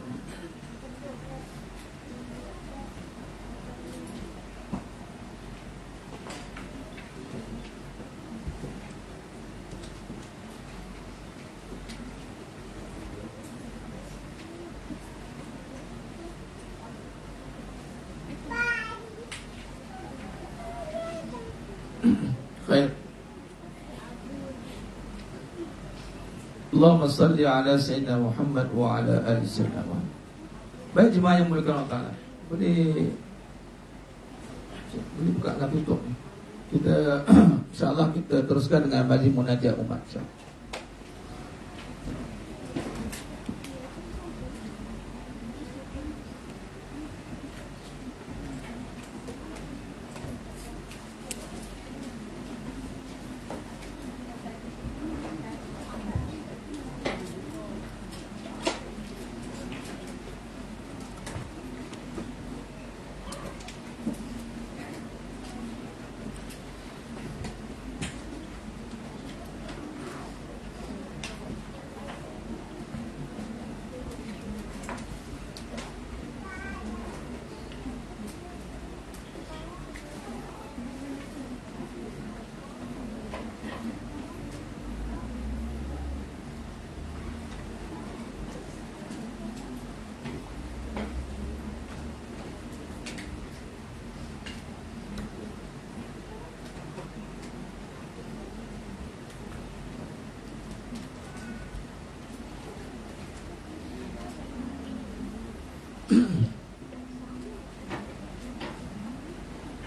Khair. Allahumma salli ala Sayyidina Muhammad wa ala ali Sayyidina Muhammad. Baik jemaah yang muliakan Allah Ta'ala, boleh buka dan tutup ni. Kita insyaAllah kita teruskan dengan majlis munajat umat, insyaAllah.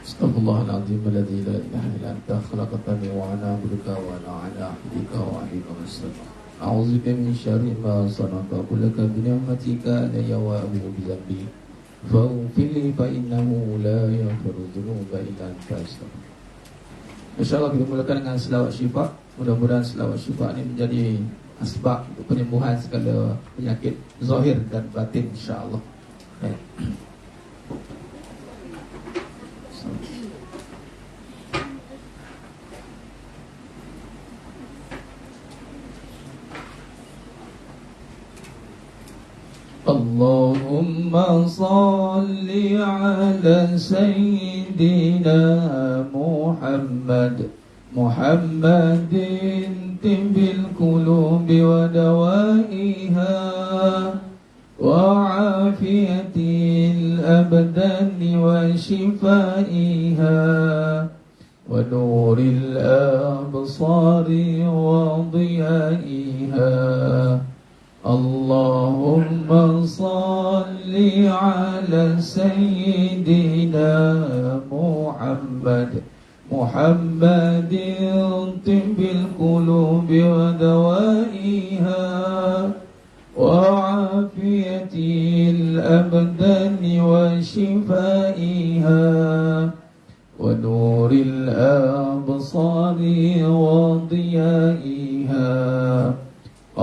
Astaghfirullahaladzim alladzi la ilaha illa anta khalaqtani wa ana abduka wa ana ala ahdika wa ahdika wasallam. A'udzubika min syarri ma sana'tu laka bi ni'matika alayya wa abu bi dhanbi faghfir li fa innahu la yaghfiru dhunuba illa anta. Insyaallah kita mulakan dengan selawat syifa. Mudah-mudahan selawat syifa ini menjadi asbab untuk penyembuhan segala penyakit zahir dan batin, insyaallah. Allahumma salli ala Sayyidina Muhammad Muhammadin tibbil qulubi wa dawaiha wa afiyatil abdani wa shifaiha wa nuril absari wa diyaiha. Allahumma salli ala Sayyidina Muhammad Muhammadin tibbil qulubi wa dawaiha wa afiyatil abdani wa shifaiha wa nuril absari wa diyaiha.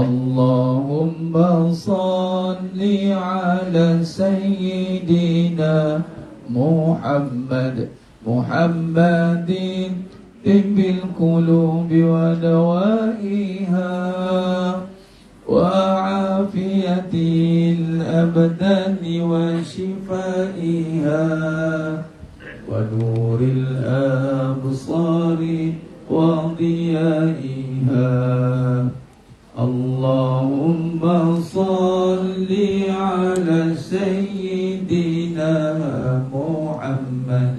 اللهم صل على سيدنا محمد طب القلوب ودوائها وعافية الأبدان وشفائها ونور الأبصار وضيائها اللهم صل على سيدنا محمد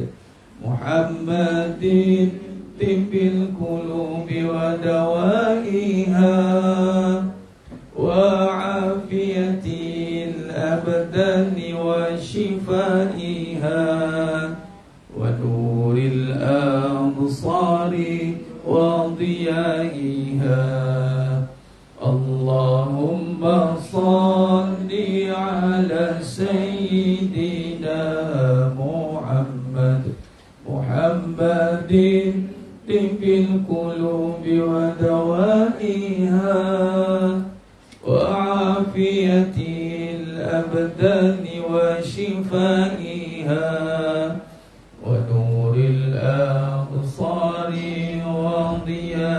طب القلوب ودوائها وعافية الأبدان وشفائها ونور الأبصار وضيائها اللهم صل على سيدنا محمد طب القلوب ودوائها وعافية الأبدان وشفائها ونور الأبصار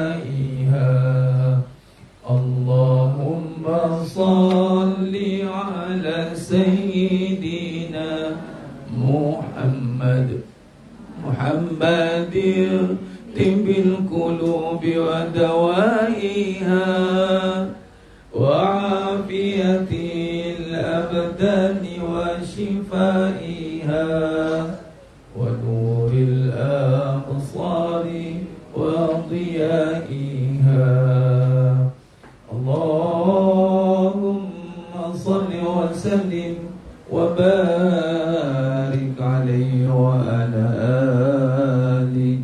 وضيائها اللهم صل على سيدنا محمد طب القلوب ودوائها وعافية الأبدان وشفائها ونور الأبصار وضيائها اللهم صل وسلم وبارك عليه وعلى آله.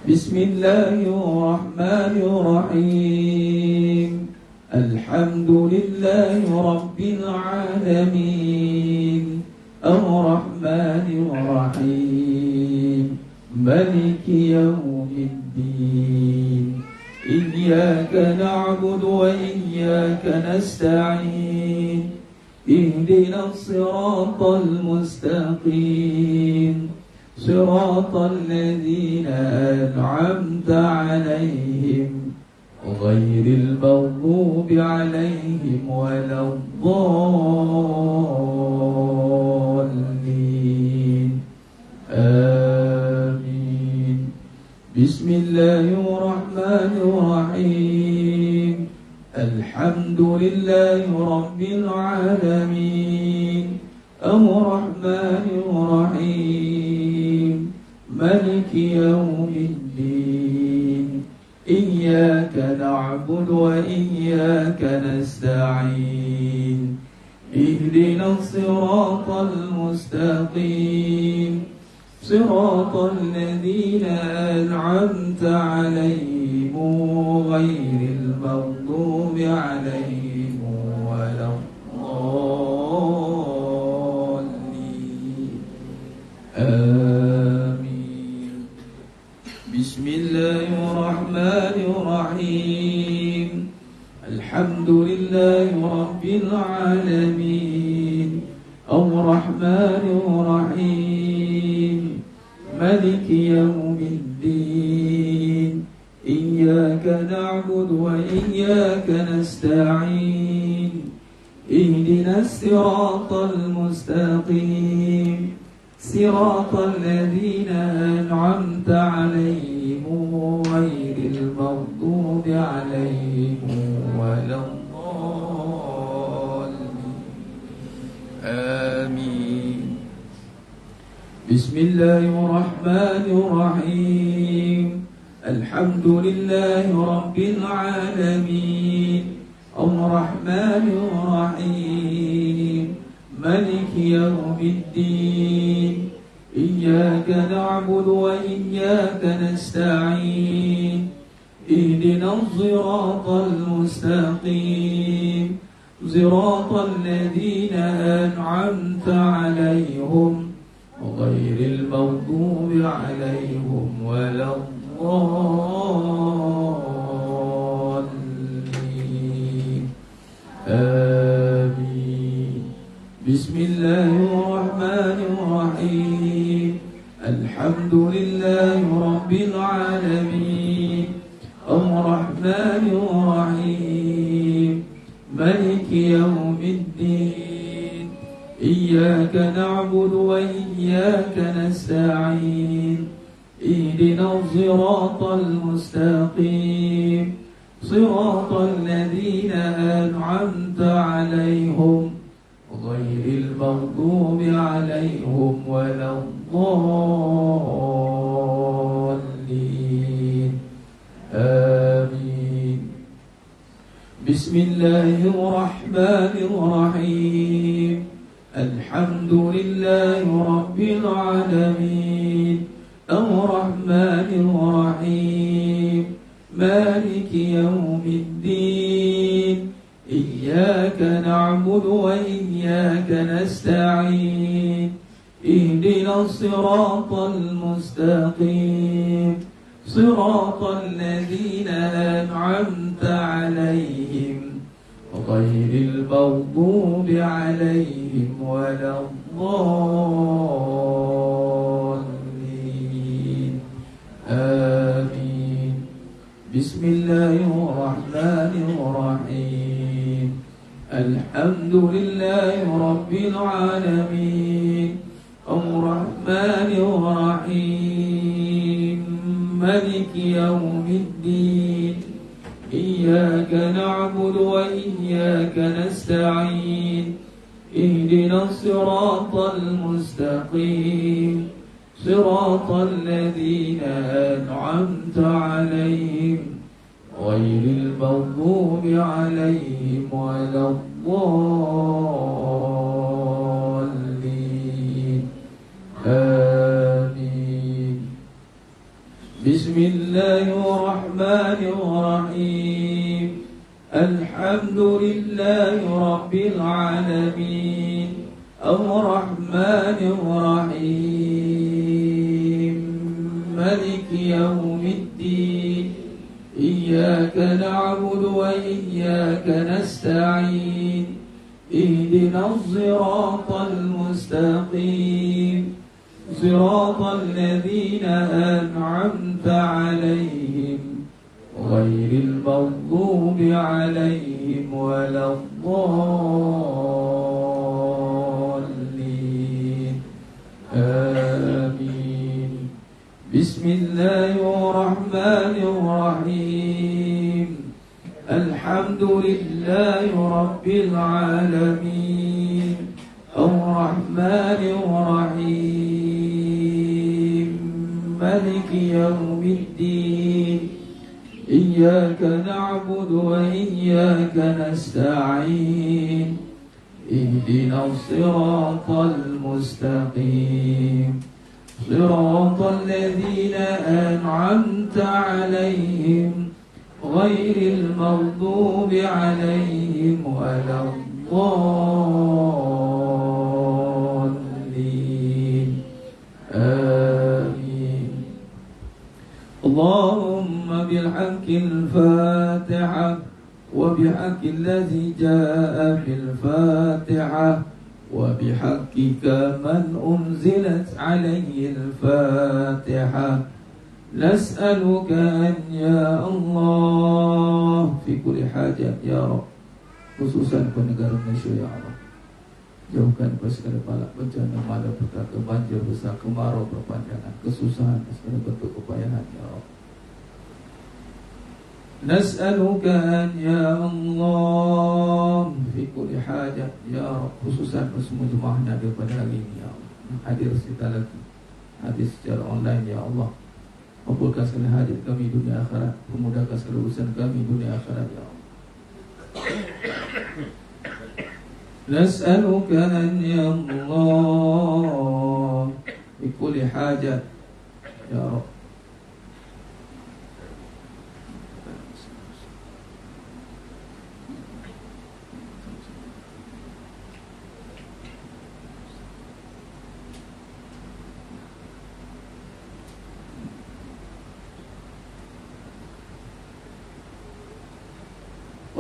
بسم الله الرحمن الرحيم الحمد لله رب العالمين الرحمن الرحيم مالك يوم الدين إياك نعبد وإياك نستعين اهدنا الصراط المستقيم صراط الذين أنعمت عليهم غير المغضوب عليهم ولا الضالين آمين. بسم الله الرحمن الرحيم الحمد لله رب العالمين الرحمن الرحيم مالك يوم الدين إياك نعبد وإياك نستعين اهدنا الصراط المستقيم صراط الذين أنعمت عليهم غير المغضوب عليهم ولا الضالين آمين. بسم الله الرحمن الرحيم الحمد لله رب العالمين الرحمن الرحيم مالك يوم الدين إياك نعبد وإياك نستعين اهدنا الصراط المستقيم صراط الذين أنعمت عليهم غير المغضوب عليهم ولا الضالين آمين. بسم الله الرحمن الرحيم الحمد لله رب العالمين الرحمن الرحيم مالك يوم الدين إياك نعبد وإياك نستعين اهدنا الصراط المستقيم صراط الذين أنعمت عليهم غير المغضوب عليهم ولا الضالين الرحيم مالك يوم الدين إياك نعبد وإياك نستعين اهدنا الصراط المستقيم صراط الذين أنعمت عليهم غير المغضوب عليهم ولا الضالين آمين. بسم الله الرحمن الرحيم الحمد لله رب العالمين الرحمن الرحيم مالك يوم الدين إياك نعبد وإياك نستعين اهدنا الصراط المستقيم صراط الذين أنعمت عليهم غير المغضوب عليهم ولا الضالين آمين. بسم الله الرحمن الرحيم الحمد لله رب العالمين الرحمن الرحيم مالك يوم الدين إياك نعبد وإياك نستعين اهدنا الصراط المستقيم صراط الذين أنعمت عليهم غير المغضوب عليهم ولا الضالين آمين. بسم الله الرحمن الرحيم الحمد لله رب العالمين الرحمن الرحيم مالك يوم الدين إياك نعبد وإياك نستعين اهدنا الصراط المستقيم صراط الذين أنعمت عليهم غير المغضوب عليهم ولا الضالين آمين. بسم الله الرحمن الرحيم الحمد لله رب العالمين الرحمن الرحيم مالك يوم الدين إياك نعبد وإياك نستعين اهدنا الصراط المستقيم صراط الذين أنعمت عليهم غير المغضوب عليهم ولا الضالين آمين. اللهم بالحق الفاتحة وبحق الذي جاء في الفاتحة وبحقك من أنزلت عليه الفاتحة نسألك أن يا الله في كل حاجة يا رب khususan ke negara Malaysia ya Allah, jauhkan segala bala bencana malapetaka banjir besar kemarau berpanjangan kesusahan segala bentuk kepayahan ya Allah. Nas'aluka an ya Allah fi kulli hajat ya Rabb, khususan semua jemaah hadir pada hari ini ya Allah, hadir sekitar lagi hadir secara online ya Allah, kabulkan segala hajat kami dunia akhirat, memudahkan segala urusan kami dunia akhirat ya Allah. Nas'aluka an ya Allah fi kulli hajat ya Rabb.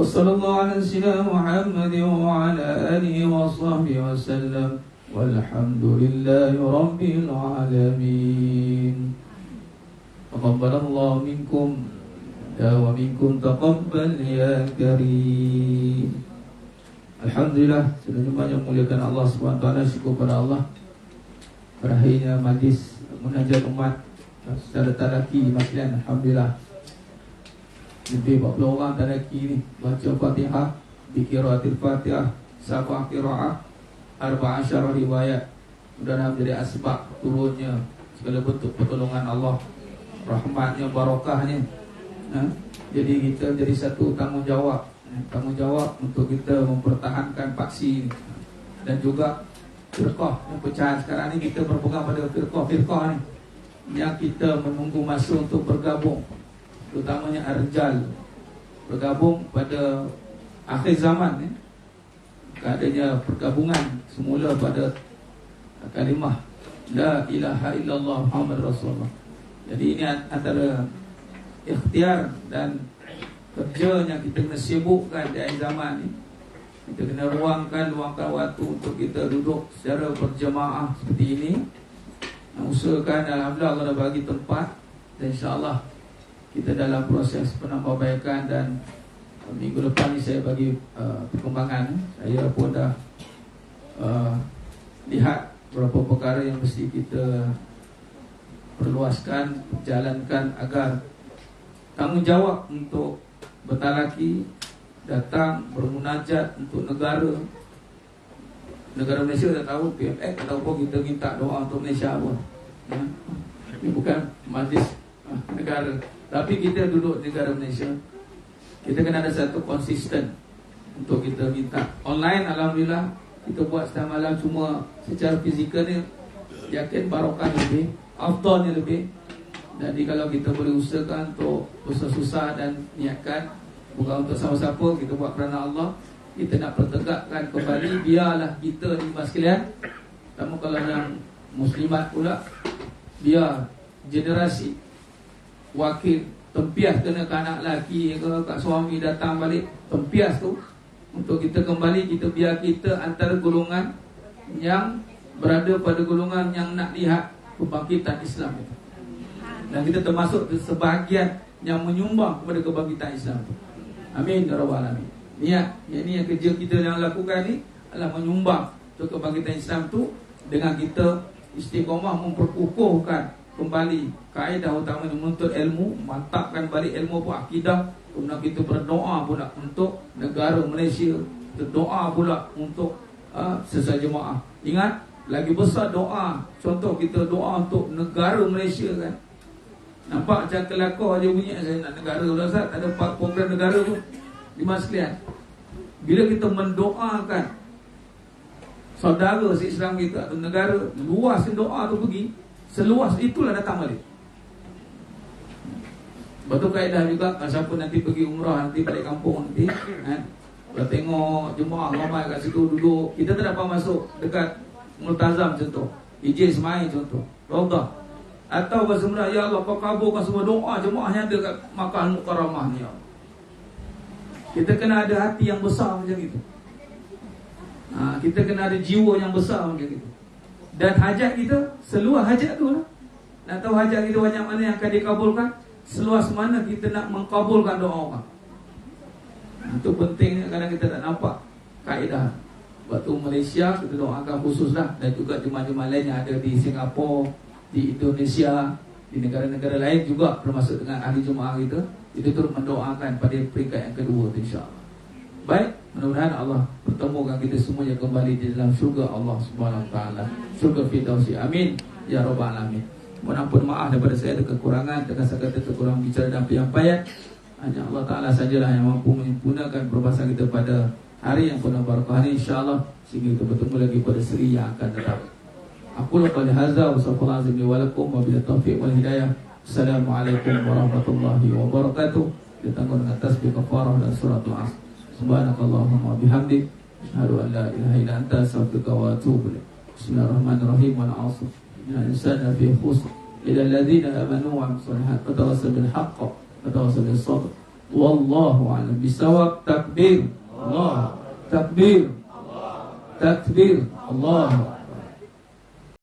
وصلى الله على سيدنا محمد وعلى آله وصحبه وسلم والحمد لله رب العالمين. تقبل الله منكم wa minkum taqabbal ya karim. Alhamdulillah, sebenarnya yang muliakan Allah SWT, syukur pada Allah. Berakhirnya majlis munajat umat secara talaki maslihan. Alhamdulillah, lebih 40 orang talaki ni baca Fatihah, biqiraatil Fatihah, sabah qiraah, 14 riwayat. Mudah-mudahan menjadi asbab turunnya segala bentuk pertolongan Allah, rahmatnya, barakahnya. Jadi kita jadi satu tanggungjawab untuk kita mempertahankan paksi ini. Dan juga firqah yang pecahan sekarang ni, kita berpegang pada firqah ni yang kita menunggu masa untuk bergabung, terutamanya ar-rijal bergabung pada akhir zaman ni. Adanya pergabungan semula pada kalimah la ilaha illallah Muhammad Rasulullah. Jadi ini antara ikhtiar dan kerjanya kita kena sibukkan di akhir zaman ni. Kita kena luangkan waktu untuk kita duduk secara berjemaah seperti ini. Usahakan, alhamdulillah Allah dah bagi tempat, dan insyaAllah kita dalam proses penambahbaikan. Dan minggu depan ni saya bagi perkembangan. Saya pun dah lihat beberapa perkara yang mesti kita perluaskan, jalankan agar tanggungjawab untuk bertalaki, datang bermunajat untuk negara Malaysia. Tak tahu PMX ataupun kita minta doa untuk Malaysia pun. Ini bukan majlis negara, tapi kita duduk negara Malaysia. Kita kena ada satu konsisten untuk kita minta. Online alhamdulillah kita buat setengah malam, cuma secara fizikal ni yakin barokah lebih, afdalnya lebih. Jadi kalau kita boleh usahakan untuk susah-susah dan niatkan, bukan untuk siapa-siapa, kita buat kerana Allah. Kita nak pertegakkan kembali, biarlah kita ni mas sekalian. Kamu kalau yang muslimat pula, biar generasi wakil tempias kena ke anak lelaki ke kat suami datang balik, tempias tu untuk kita kembali. Kita biar kita antara golongan yang berada pada golongan yang nak lihat kebangkitan Islam itu. Dan kita termasuk sebahagian yang menyumbang kepada kebangkitan Islam itu. Amin ya rabbal alamin. Niat yang kerja kita yang lakukan ni adalah menyumbang untuk kebangkitan Islam tu, dengan kita istiqamah memperkukuhkan kembali kaedah utama menuntut ilmu, mantapkan balik ilmu pun akidah. Kemudian kita berdoa pula untuk negara Malaysia, berdoa pula untuk sesama jemaah. Ingat, lagi besar doa. Contoh kita doa untuk negara Malaysia kan. Nampak macam kelakar je bunyi, saya nak negara tu Ustaz, tak ada program negara pun. Di mas sekalian, bila kita mendoakan saudara se-Islam kita atau negara, luas doa tu pergi, seluas itulah datang balik. Betul kaedah juga, siapa nanti pergi umrah, nanti balik kampung nanti kan, kalau tengok jemaah ramai kat situ duduk, kita tak dapat masuk dekat Multazam contoh, Ijaz Ismail contoh, Raudah, atau bahasa Melayu, ya Allah kau kabulkan semua doa jemaah yang ada kat Makkah Mukarramah ni. Kita kena ada hati yang besar macam itu. Kita kena ada jiwa yang besar macam itu. Dan hajat kita, seluas hajat tu lah. Nak tahu hajat kita banyak mana yang akan dikabulkan, seluas mana kita nak mengkabulkan doa orang. Itu pentingnya, kadang kita tak nampak kaedah. Waktu Malaysia kita doakan khusus lah. Dan juga jemaah-jemaah lain yang ada di Singapura, di Indonesia, di negara-negara lain juga, termasuk dengan ahli jemaah kita. Itu turut mendoakan pada peringkat yang kedua tu, insyaAllah. Baik, mudah-mudahan Allah pertemukan kita semuanya kembali di dalam syurga Allah Subhanahu Wa Taala, syurga Firdausi. Amin ya rabbal alamin. Mohon ampun maaf daripada saya ada kekurangan, kata-kata kekurangan bicara dan penyampaian. Hanya Allah Taala sajalah yang mampu menyempurnakan perbahasan kita pada hari yang penuh barakah ini, insyaAllah, sehingga kita bertemu lagi pada seri yang akan datang. Aku lakukan hadza wa sallallahu alaihi wa lakum wa bila taufiq wal hidayah. Assalamualaikum warahmatullahi wabarakatuh. Ditanggung dengan tasbih kafarah dan surat al-asr. Subhanakallahumma bihamdik, asyhadu an la ilaha illa anta, astaghfiruka wa atubu ilaik. Bismillahirrahmanirrahim. Wal 'ashr, innal insana fi khusr, illa alladhina amanu wa 'amilus solihati wa tawassaw bil haqq wa tawassaw bis sabr. Wallahu a'lam bissawab. Takbir, Allah, takbir, takbir, Allah.